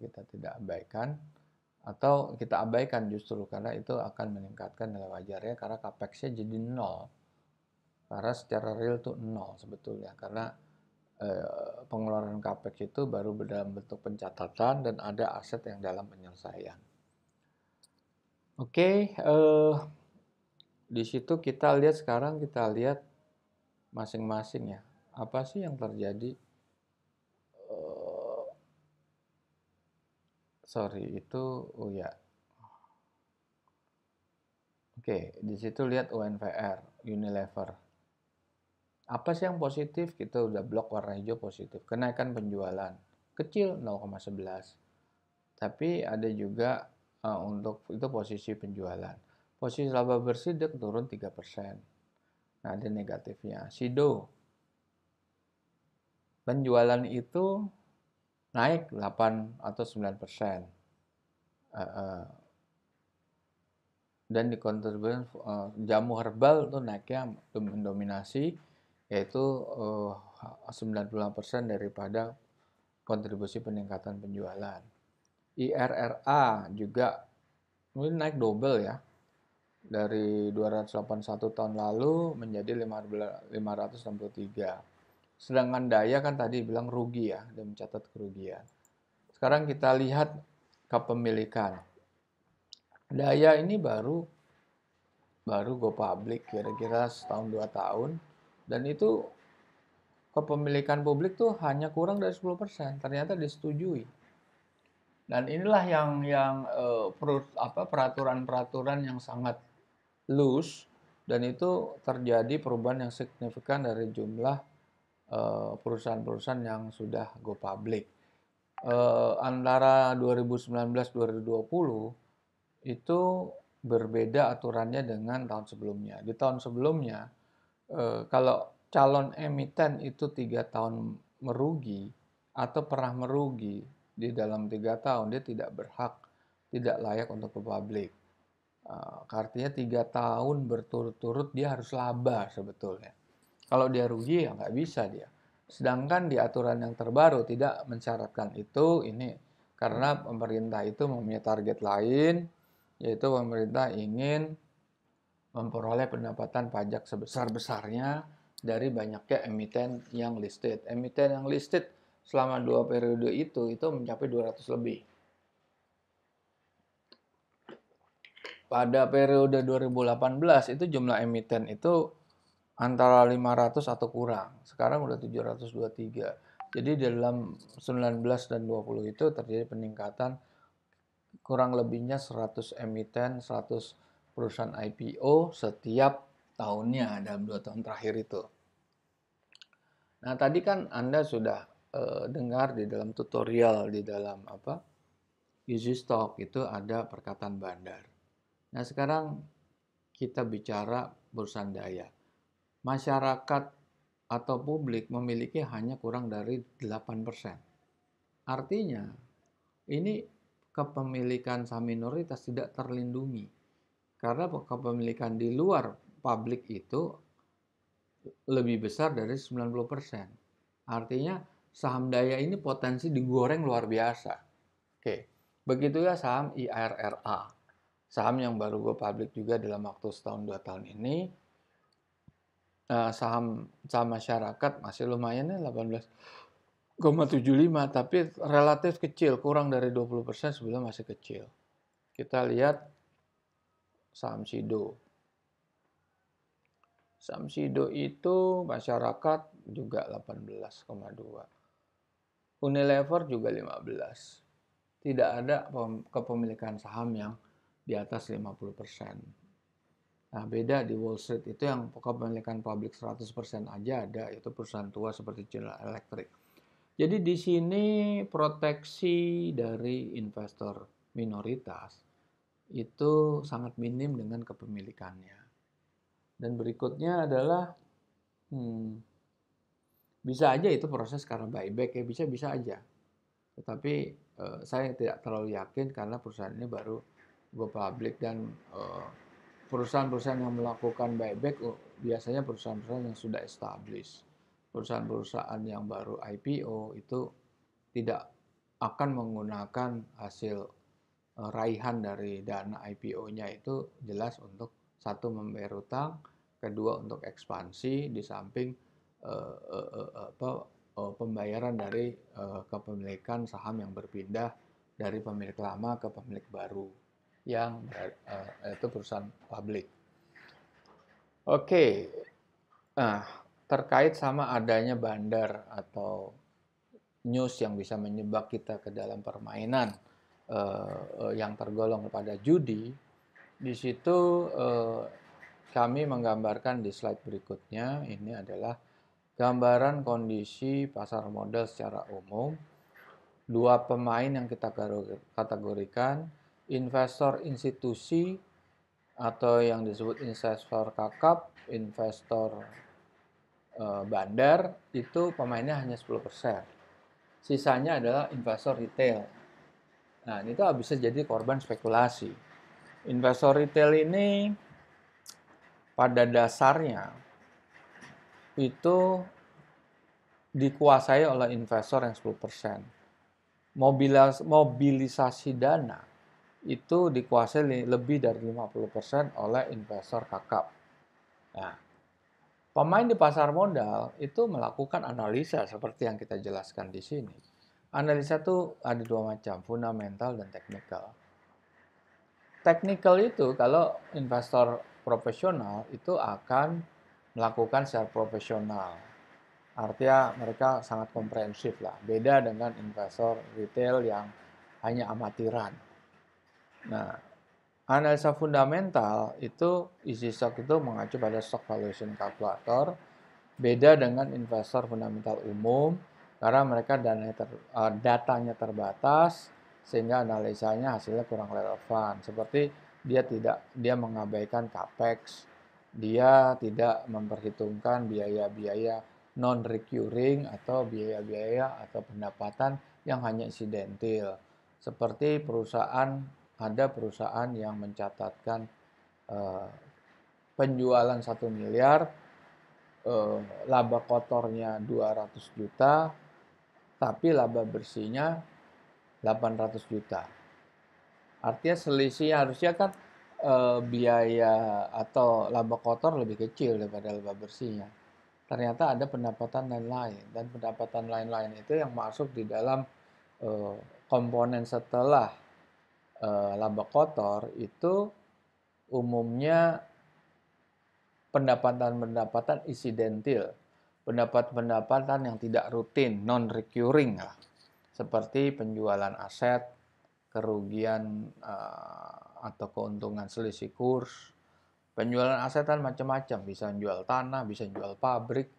atau kita abaikan justru karena itu akan meningkatkan nilai wajarnya karena capex-nya jadi nol. Karena secara real itu nol sebetulnya, karena pengeluaran capex itu baru dalam bentuk pencatatan dan ada aset yang dalam penyelesaian. Oke, di situ kita lihat masing-masing ya. Apa sih yang terjadi? Oke, di situ lihat UNVR, Unilever. Apa sih yang positif? Kita udah blok warna hijau positif. Kenaikan penjualan kecil 0,11. Tapi ada juga untuk itu posisi penjualan. Posisi laba bersih dia turun 3%. Nah, ada negatifnya. Sido penjualan itu naik 8 atau 9%. Dan di kontribusi jamu herbal tuh naiknya mendominasi, yaitu 90% daripada kontribusi peningkatan penjualan. IRRA juga ini naik double ya, dari 281 tahun lalu menjadi 563. Sedangkan Daya kan tadi bilang rugi ya, dia mencatat kerugian. Sekarang kita lihat kepemilikan. Daya ini baru go public kira-kira setahun 2 tahun, dan itu kepemilikan publik tuh hanya kurang dari 10%, ternyata disetujui. Dan inilah yang peraturan-peraturan yang sangat loose, dan itu terjadi perubahan yang signifikan dari jumlah perusahaan-perusahaan yang sudah go public. Antara 2019-2020 itu berbeda aturannya dengan tahun sebelumnya. Di tahun sebelumnya, kalau calon emiten itu 3 tahun merugi atau pernah merugi di dalam 3 tahun, dia tidak layak untuk ke publik. Artinya 3 tahun berturut-turut dia harus laba sebetulnya. Kalau dia rugi ya nggak bisa dia. Sedangkan di aturan yang terbaru tidak mensyaratkan itu, ini karena pemerintah itu mempunyai target lain, yaitu pemerintah ingin memperoleh pendapatan pajak sebesar-besarnya dari banyaknya emiten yang listed. Emiten yang listed selama 2 periode itu mencapai 200 lebih. pada periode 2018 itu jumlah emiten itu antara 500 atau kurang. Sekarang udah 723. Jadi dalam 19 dan 20 itu terjadi peningkatan kurang lebihnya 100 emiten, 100 perusahaan IPO setiap tahunnya dalam 2 tahun terakhir itu. Nah, tadi kan Anda sudah dengar di dalam tutorial di dalam Easy Stock itu ada perkataan bandar. Nah, sekarang kita bicara perusahaan daya. Masyarakat atau publik memiliki hanya kurang dari 8%. Artinya, ini kepemilikan saham minoritas tidak terlindungi. Karena kepemilikan di luar publik itu lebih besar dari 90%. Artinya, saham daya ini potensi digoreng luar biasa. Oke, begitu ya saham IRRA. Saham yang baru go public juga dalam waktu setahun 2 tahun ini. Saham masyarakat masih lumayan ya 18,75, tapi relatif kecil, kurang dari 20% sebelum masih kecil. Kita lihat saham SIDO. Saham SIDO itu masyarakat juga 18,2. Unilever juga 15. Tidak ada kepemilikan saham yang di atas 50%. Nah, beda di Wall Street itu yang kepemilikan publik 100% aja ada, yaitu perusahaan tua seperti General Electric. Jadi di sini proteksi dari investor minoritas itu sangat minim dengan kepemilikannya. Dan berikutnya adalah bisa aja itu proses karena buyback ya, bisa aja. Tetapi saya tidak terlalu yakin karena perusahaan ini baru go public dan perusahaan-perusahaan yang melakukan buyback biasanya perusahaan-perusahaan yang sudah established. Perusahaan-perusahaan yang baru IPO itu tidak akan menggunakan hasil raihan dari dana IPO-nya itu jelas untuk satu membayar utang, kedua untuk ekspansi di samping pembayaran dari kepemilikan saham yang berpindah dari pemilik lama ke pemilik baru yang itu perusahaan publik. Oke, nah terkait sama adanya bandar atau news yang bisa menyebab kita ke dalam permainan yang tergolong pada judi, di situ kami menggambarkan di slide berikutnya. Ini adalah gambaran kondisi pasar modal secara umum. Dua pemain yang kita kategorikan, investor institusi atau yang disebut investor kakap, investor bandar, itu pemainnya hanya 10%. Sisanya adalah investor retail. Nah, itu bisa jadi korban spekulasi. Investor retail ini pada dasarnya itu dikuasai oleh investor yang 10%. Mobilisasi dana itu dikuasai lebih dari 50% oleh investor kakap. Nah, pemain di pasar modal itu melakukan analisa seperti yang kita jelaskan di sini. Analisa itu ada dua macam, fundamental dan technical. Technical itu kalau investor profesional itu akan melakukan secara profesional. Artinya mereka sangat komprehensif lah. Beda dengan investor retail yang hanya amatiran. Nah, analisa fundamental itu Easy Stock itu mengacu pada stock valuation calculator. Beda dengan investor fundamental umum karena mereka datanya terbatas sehingga analisanya hasilnya kurang relevan. Seperti dia mengabaikan capex, dia tidak memperhitungkan biaya-biaya non recurring atau biaya-biaya atau pendapatan yang hanya insidentil. Seperti ada perusahaan yang mencatatkan penjualan 1 miliar, laba kotornya 200 juta, tapi laba bersihnya 800 juta. Artinya selisih harusnya kan biaya atau laba kotor lebih kecil daripada laba bersihnya. Ternyata ada pendapatan lain-lain, dan pendapatan lain-lain itu yang masuk di dalam komponen setelah laba kotor itu umumnya pendapatan-pendapatan insidentil, pendapatan-pendapatan yang tidak rutin, non-recurring lah, seperti penjualan aset, kerugian atau keuntungan selisih kurs. Penjualan aset kan macam-macam, bisa jual tanah, bisa jual pabrik,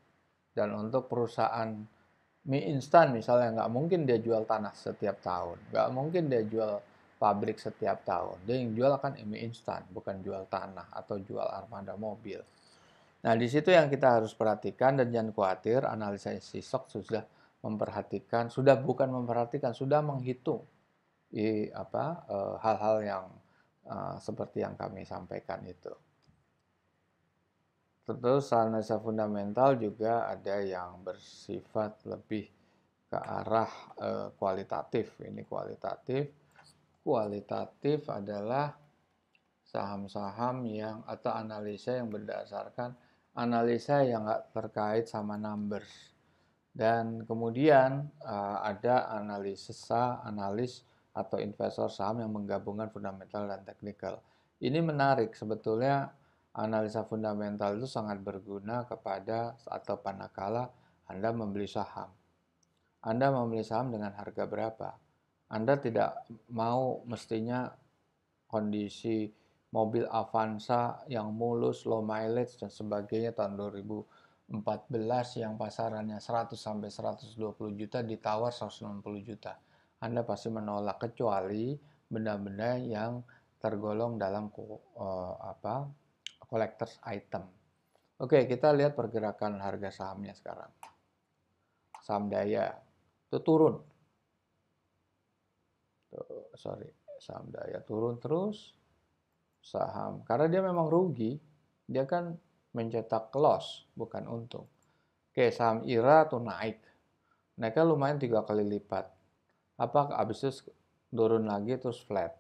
dan untuk perusahaan mie instan misalnya nggak mungkin dia jual tanah setiap tahun, nggak mungkin dia jual pabrik setiap tahun. Dia yang jual kan mie instan, bukan jual tanah atau jual armada mobil. Nah, di situ yang kita harus perhatikan dan jangan khawatir, analisa SISOK sudah memperhatikan, sudah bukan memperhatikan, sudah menghitung hal-hal yang seperti yang kami sampaikan itu. Terus analisa fundamental juga ada yang bersifat lebih ke arah kualitatif. Ini kualitatif. Kualitatif adalah saham-saham yang atau analisa yang berdasarkan analisa yang nggak terkait sama numbers. Dan kemudian ada analis atau investor saham yang menggabungkan fundamental dan teknikal. Ini menarik sebetulnya. Analisa fundamental itu sangat berguna kepada atau manakala Anda membeli saham. Anda membeli saham dengan harga berapa? Anda tidak mau mestinya kondisi mobil Avanza yang mulus, low mileage dan sebagainya tahun 2014 yang pasarannya 100 sampai 120 juta ditawar 160 juta. Anda pasti menolak kecuali benda-benda yang tergolong dalam collector's item. Oke, kita lihat pergerakan harga sahamnya sekarang. Saham Daya itu turun. Saham Daya turun terus. Saham, karena dia memang rugi, dia kan mencetak loss, bukan untung. Oke, saham IRA tuh naik. Naiknya lumayan 3 kali lipat. Apa habis itu turun lagi terus flat.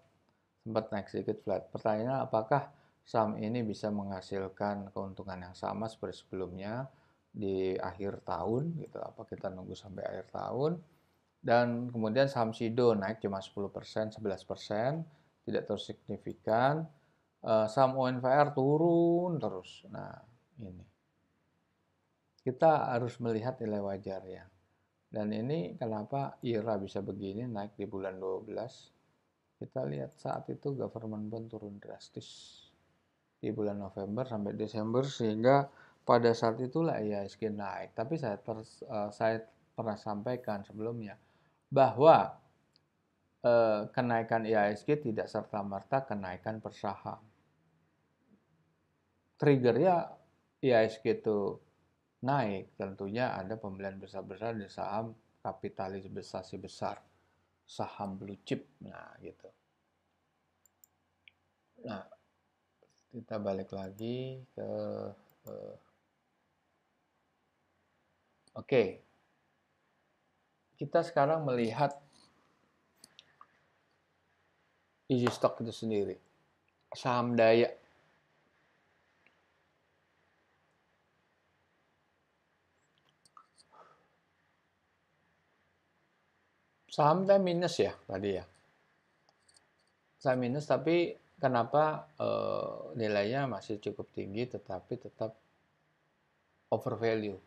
Sempat naik sedikit flat. Pertanyaannya apakah saham ini bisa menghasilkan keuntungan yang sama seperti sebelumnya di akhir tahun gitu. Apa kita nunggu sampai akhir tahun? Dan kemudian saham SIDO naik cuma 10%, 11%, tidak terlalu signifikan. Saham UNVR turun terus. Nah, ini. Kita harus melihat nilai wajar ya. Dan ini kenapa IRA bisa begini naik di bulan 12. Kita lihat saat itu government bond turun drastis di bulan November sampai Desember sehingga pada saat itulah IHSG naik. Tapi saya pernah sampaikan sebelumnya bahwa kenaikan IHSG tidak serta-merta kenaikan per saham. Triggernya IHSG itu naik, tentunya ada pembelian besar-besar di saham kapitalisasi besar, saham blue chip, nah gitu. Nah, kita balik lagi ke oke. Kita sekarang melihat isi stok itu sendiri. Saham Daya. Saham saya minus ya tadi ya. Saya minus tapi kenapa nilainya masih cukup tinggi tetapi tetap over value.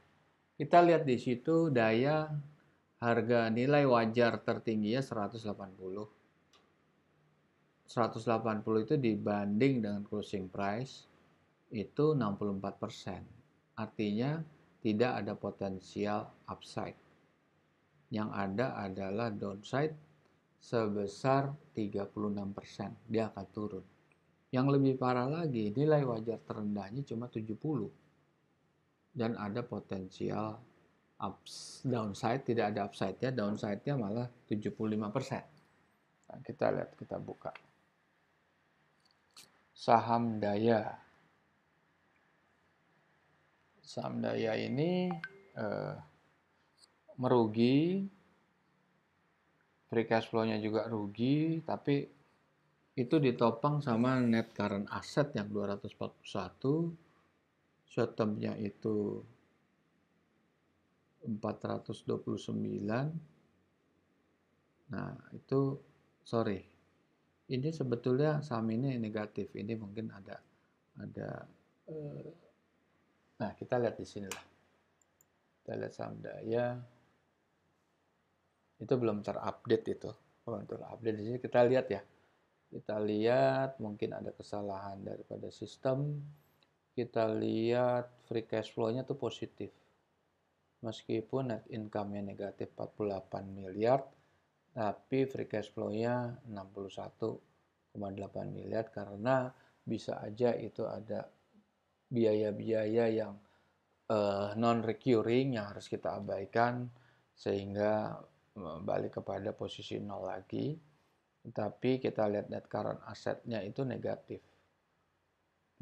Kita lihat di situ Daya harga nilai wajar tertingginya 180. 180 itu dibanding dengan closing price itu 64%. Artinya tidak ada potensial upside. Yang ada adalah downside sebesar 36%. Dia akan turun. Yang lebih parah lagi, nilai wajar terendahnya cuma 70. Dan ada potensial downside, tidak ada upside-nya, downside-nya malah 75%. Nah, kita lihat, kita buka. Saham Daya. Saham Daya ini merugi, free cash flow-nya juga rugi, tapi itu ditopang sama net current asset yang 241, short term-nya itu 429. Nah, itu sorry. ini sebetulnya saham ini negatif. Ini mungkin ada eh, nah kita lihat di sini lah. Kita lihat saham Daya itu belum terupdate itu. Belum terupdate di sini kita lihat ya. Kita lihat mungkin ada kesalahan daripada sistem. Kita lihat free cash flow-nya tuh positif. Meskipun net income-nya negatif 48 miliar, tapi free cash flow-nya 61,8 miliar karena bisa aja itu ada biaya-biaya yang non-recurring yang harus kita abaikan sehingga balik kepada posisi nol lagi. Tapi kita lihat net current asset-nya itu negatif.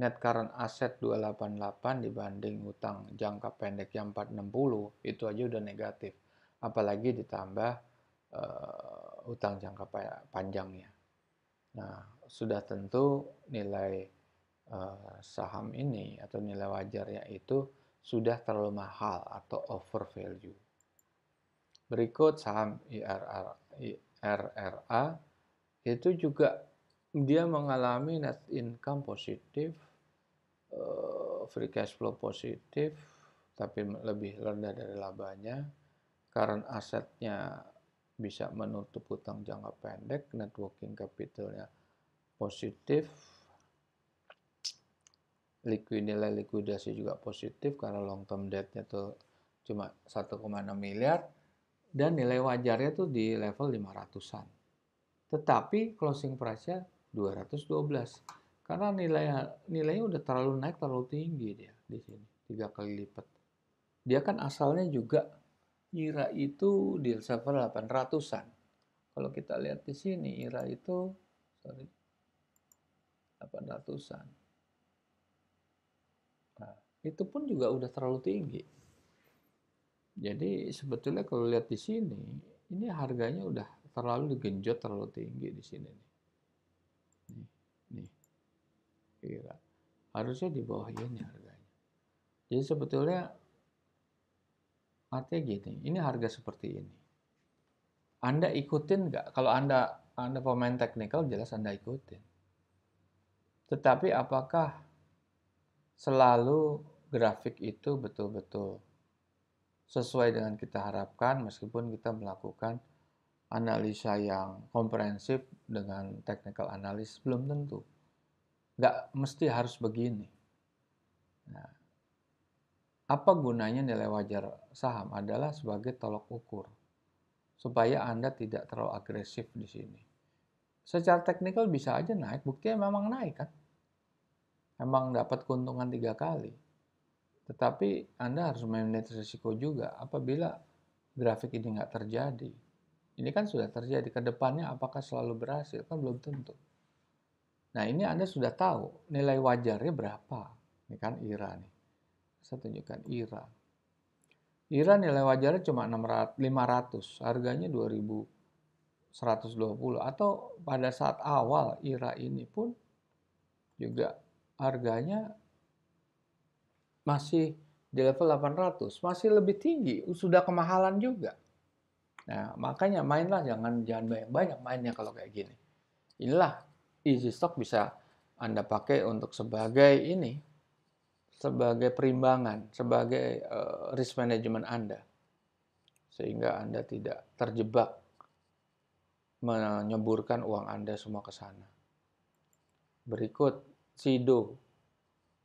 Net current asset 288 dibanding utang jangka pendek yang 460 itu aja udah negatif. Apalagi ditambah utang jangka panjangnya. Nah, sudah tentu nilai saham ini atau nilai wajarnya itu sudah terlalu mahal atau over value. Berikut saham IRRA itu juga dia mengalami net income positif, free cash flow positif, tapi lebih rendah dari labanya. Current asetnya bisa menutup utang jangka pendek, net working capitalnya positif, nilai likuidasi juga positif karena long term debt-nya tuh cuma 1,6 miliar dan nilai wajarnya tuh di level 500-an. Tetapi closing price-nya 212. Karena nilainya udah terlalu naik, terlalu tinggi dia di sini, 3 kali lipat. Dia kan asalnya juga IRA itu di level 800-an. Kalau kita lihat di sini IRA itu 800-an. Nah, itu pun juga udah terlalu tinggi. Jadi sebetulnya kalau lihat di sini, ini harganya udah terlalu digenjot, terlalu tinggi di sini nih. Nih, IRA. Harusnya di bawah ini harganya. Jadi sebetulnya artinya gini, ini harga seperti ini. Anda ikutin nggak? Kalau Anda pemain teknikal, jelas Anda ikutin. Tetapi apakah selalu grafik itu betul-betul sesuai dengan kita harapkan meskipun kita melakukan analisa yang komprehensif dengan technical analysis? Belum tentu. Nggak mesti harus begini. Nah, apa gunanya nilai wajar saham adalah sebagai tolok ukur supaya Anda tidak terlalu agresif di sini. Secara teknikal bisa aja naik, buktinya memang naik kan. Memang dapat keuntungan 3 kali. Tetapi Anda harus manage risiko juga apabila grafik ini nggak terjadi. Ini kan sudah terjadi, ke depannya apakah selalu berhasil? Kan belum tentu. Nah ini Anda sudah tahu nilai wajarnya berapa. Ini kan IRA nih. Saya tunjukkan IRA. IRA nilai wajarnya cuma 500, harganya 2.120. Atau pada saat awal IRA ini pun juga harganya masih di level 800, masih lebih tinggi, sudah kemahalan juga. Nah, makanya mainlah, jangan banyak-banyak mainnya kalau kayak gini. Inilah easy stock bisa Anda pakai untuk sebagai ini, sebagai perimbangan, sebagai risk management Anda. Sehingga Anda tidak terjebak menyeburkan uang Anda semua ke sana. Berikut SIDO.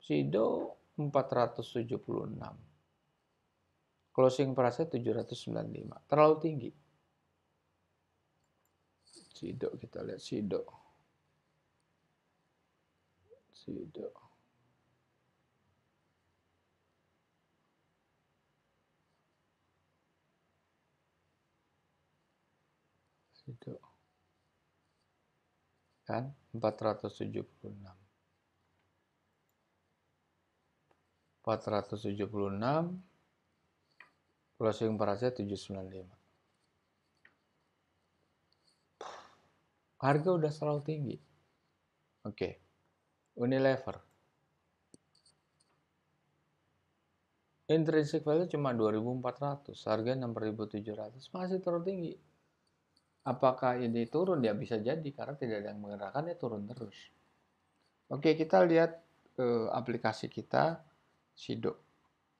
SIDO 476. Closing price-nya 795. Terlalu tinggi. SIDO, kita lihat SIDO. SIDO. SIDO. Kan 476. 476, closing price-nya 795. Harga udah terlalu tinggi. Oke. Unilever. Intrinsic value cuma 2.400, harga 6.700, masih terlalu tinggi. Apakah ini turun? Ya bisa jadi karena tidak ada yang menggerakkan, ya turun terus. Oke, kita lihat aplikasi kita Sido.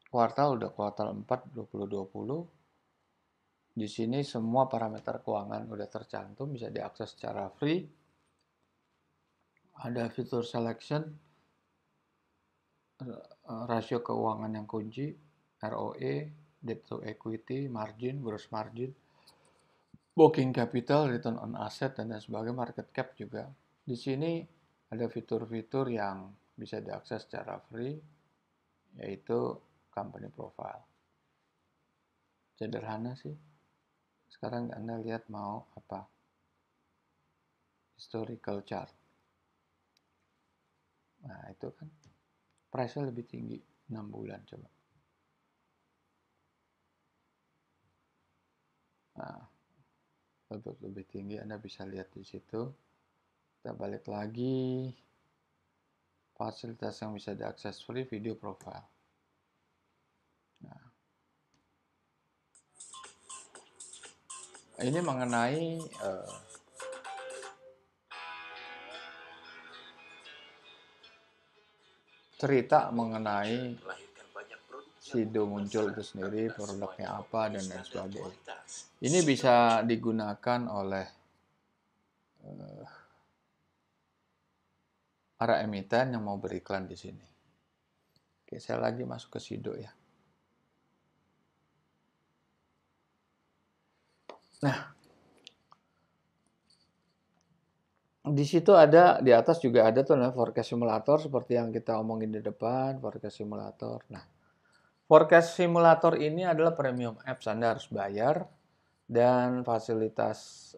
Kuartal udah kuartal 4 2020. Di sini semua parameter keuangan udah tercantum, bisa diakses secara free. Ada fitur selection, rasio keuangan yang kunci, ROE, debt to equity, margin, gross margin, working capital, return on asset, dan lain sebagainya, market cap juga. Di sini ada fitur-fitur yang bisa diakses secara free, yaitu company profile. Sederhana sih. Sekarang Anda lihat mau apa? Historical chart. Nah, itu kan price-nya lebih tinggi 6 bulan coba. Nah, lebih tinggi Anda bisa lihat di situ. Kita balik lagi. Fasilitas yang bisa diakses free, video profile. Nah, ini mengenai cerita mengenai Sido muncul itu sendiri, produknya apa, dan lain sebagainya. Ini bisa digunakan oleh para emiten yang mau beriklan di sini. Oke, saya lagi masuk ke Sido ya. Nah, di situ ada, di atas juga ada tuh forecast simulator seperti yang kita omongin di depan, forecast simulator. Nah, forecast simulator ini adalah premium apps, Anda harus bayar, dan fasilitas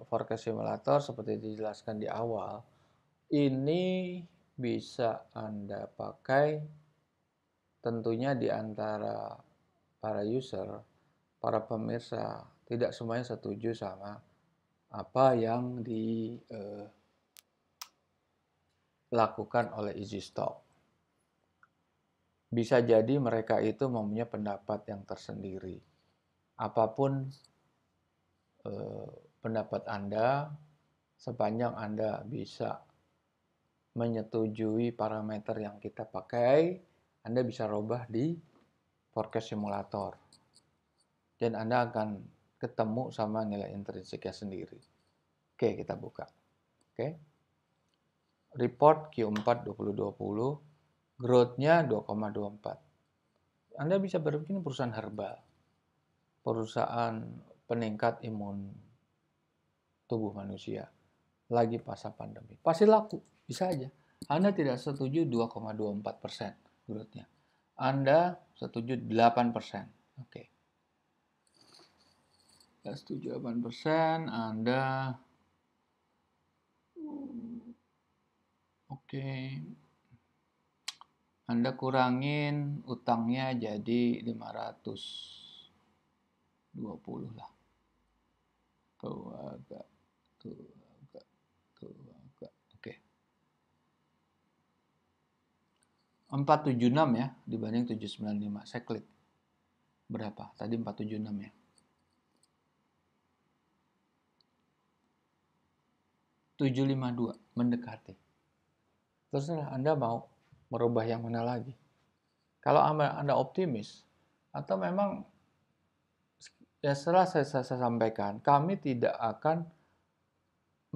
forecast simulator seperti dijelaskan di awal, ini bisa Anda pakai tentunya di antara para user, para pemirsa, tidak semuanya setuju sama apa yang dilakukan oleh EasyStock. Bisa jadi mereka itu mempunyai pendapat yang tersendiri. Apapun pendapat Anda, sepanjang Anda bisa menyetujui parameter yang kita pakai, Anda bisa robah di forecast simulator. Dan Anda akan ketemu sama nilai intrinsiknya sendiri. Oke, kita buka. Oke. Report Q4 2020, growth-nya 2,24. Anda bisa berpikir perusahaan herbal, perusahaan peningkat imun tubuh manusia, lagi pasca pandemi. Pasti laku, bisa aja. Anda tidak setuju 2,24% growth-nya. Anda setuju 8%. Oke. Tidak setuju 8%, Anda oke. Anda kurangin utangnya jadi 520 lah. Tuh agak. Oke. 476 ya dibanding 795. Saya klik. Berapa? Tadi 476 ya. 752 mendekati. Terus Anda mau merubah yang mana lagi? Kalau Anda optimis atau memang ya setelah saya sampaikan, kami tidak akan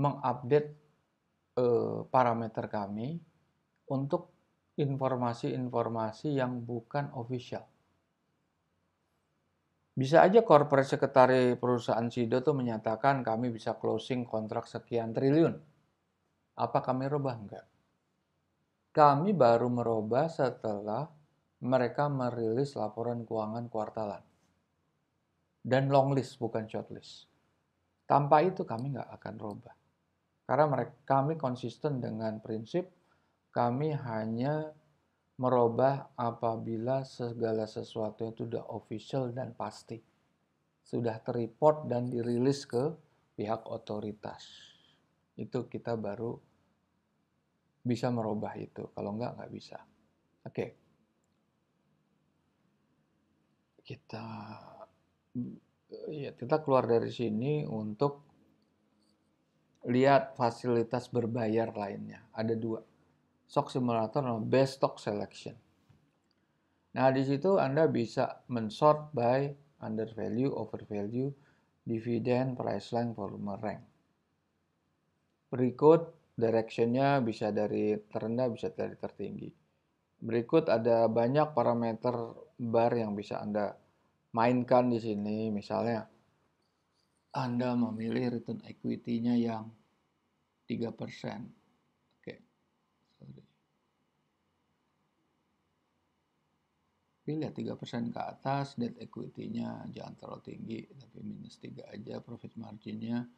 mengupdate parameter kami untuk informasi-informasi yang bukan official. Bisa aja corporate secretary perusahaan Sido tuh menyatakan kami bisa closing kontrak sekian triliun. Apa kami rubah? Enggak. Kami baru merubah setelah mereka merilis laporan keuangan kuartalan. Dan long list, bukan short list. Tanpa itu kami nggak akan rubah. Karena kami konsisten dengan prinsip kami hanya merubah apabila segala sesuatu itu sudah official dan pasti. Sudah terreport dan dirilis ke pihak otoritas. Itu kita baru bisa merubah itu. Kalau nggak bisa. Oke. Kita keluar dari sini untuk lihat fasilitas berbayar lainnya. Ada 2. Stock simulator dan best stock selection. Nah, di situ Anda bisa men-sort by undervalue, overvalue, dividend, price line, volume rank. Berikut direction-nya bisa dari terendah, bisa dari tertinggi. Berikut ada banyak parameter bar yang bisa Anda mainkan di sini. Misalnya, Anda memilih return equity-nya yang 3%. Oke, sorry. Pilih 3% ke atas, debt equity-nya jangan terlalu tinggi, tapi minus 3 aja, profit margin-nya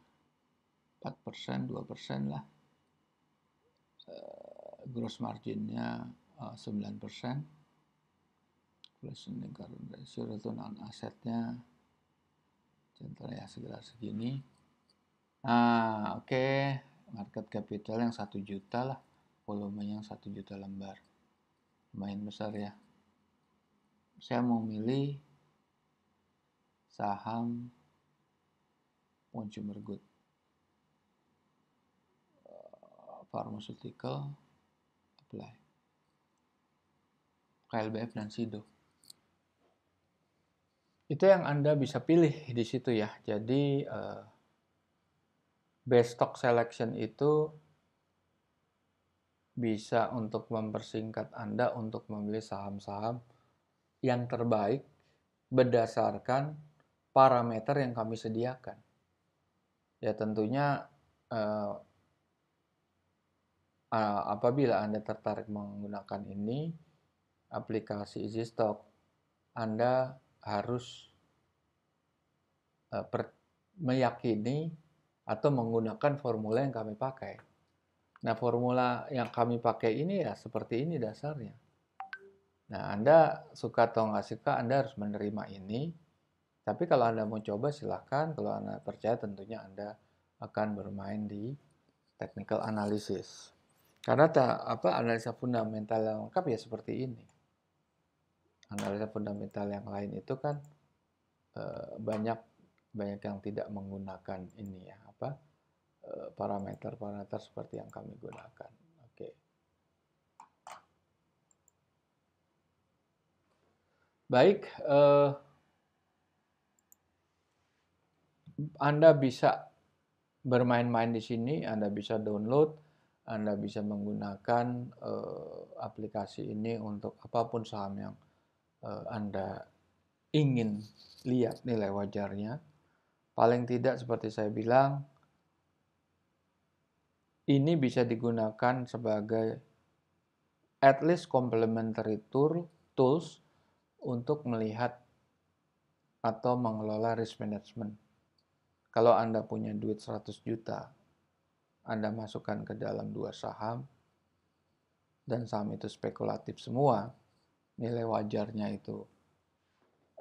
4%, 2% lah. Gross margin-nya 9%. Plus current ratio, return on asset-nya contohnya segera segini. Nah, oke. Market capital yang 1 juta lah. Volumenya yang 1 juta lembar. Lumayan besar ya. Saya mau milih saham consumer good, pharmaceutical, apply, KLBF dan SIDO. Itu yang Anda bisa pilih di situ ya. Jadi best stock selection itu bisa untuk mempersingkat Anda untuk memilih saham-saham yang terbaik berdasarkan parameter yang kami sediakan. Ya tentunya apabila Anda tertarik menggunakan ini, aplikasi EasyStock, Anda harus meyakini atau menggunakan formula yang kami pakai. Nah, formula yang kami pakai ini ya seperti ini dasarnya. Nah, Anda suka atau nggak suka, Anda harus menerima ini. Tapi kalau Anda mau coba silahkan, kalau Anda percaya tentunya Anda akan bermain di technical analysis. Karena analisa fundamental yang lengkap ya seperti ini. Analisa fundamental yang lain itu kan banyak yang tidak menggunakan ini ya parameter-parameter seperti yang kami gunakan. Oke. Baik, Anda bisa bermain-main di sini, Anda bisa download, Anda bisa menggunakan aplikasi ini untuk apapun saham yang Anda ingin lihat nilai wajarnya. Paling tidak seperti saya bilang, ini bisa digunakan sebagai at least complementary tools untuk melihat atau mengelola risk management. Kalau Anda punya duit 100 juta, Anda masukkan ke dalam 2 saham, dan saham itu spekulatif semua, nilai wajarnya itu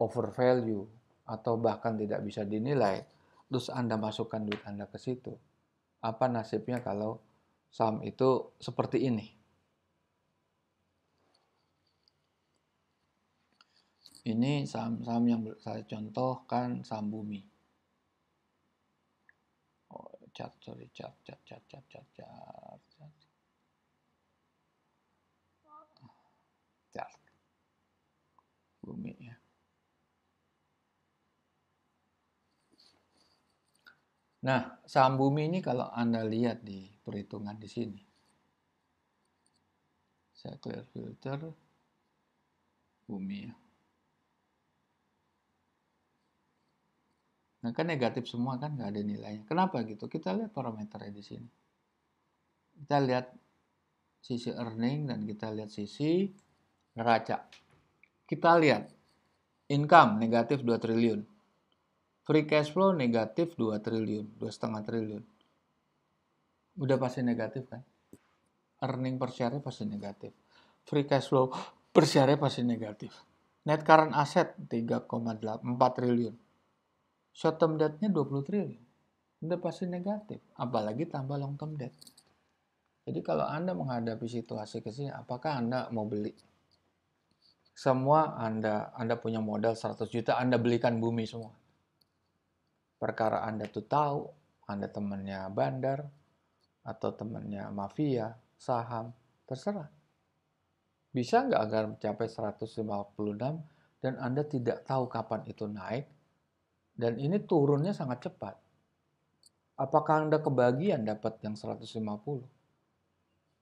overvalue, atau bahkan tidak bisa dinilai, terus Anda masukkan duit Anda ke situ. Apa nasibnya kalau saham itu seperti ini? Ini saham-saham yang saya contohkan, saham Bumi. Chart Bumi ya. Nah, saham Bumi ini kalau Anda lihat di perhitungan di sini. Saya clear filter Bumi ya. Nah, kan negatif semua kan, nggak ada nilainya. Kenapa gitu? Kita lihat parameternya di sini. Kita lihat sisi earning dan kita lihat sisi neraca. Kita lihat income negatif 2 triliun. Free cash flow negatif 2 triliun, 2,5 triliun. Udah pasti negatif kan? Earning per share pasti negatif. Free cash flow per share pasti negatif. Net current asset 3,4 triliun. Short term debt-nya 20 triliun. Udah pasti negatif. Apalagi tambah long term debt. Jadi kalau Anda menghadapi situasi ke sini, apakah Anda mau beli? Semua Anda punya modal 100 juta, Anda belikan Bumi semua. Perkara Anda tuh tahu Anda temannya bandar, atau temannya mafia, saham, terserah. Bisa nggak agar mencapai 156 dan Anda tidak tahu kapan itu naik, dan ini turunnya sangat cepat. Apakah Anda kebagian dapat yang 150?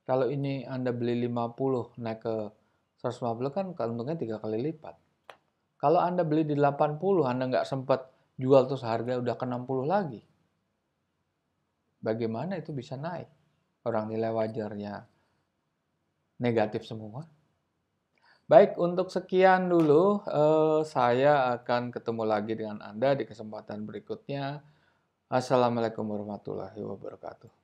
Kalau ini Anda beli 50 naik ke 150 kan keuntungannya 3 kali lipat. Kalau Anda beli di 80, Anda nggak sempat jual terus harga udah ke 60 lagi. Bagaimana itu bisa naik? Orang nilai wajarnya negatif semua. Baik, untuk sekian dulu. Saya akan ketemu lagi dengan Anda di kesempatan berikutnya. Assalamualaikum warahmatullahi wabarakatuh.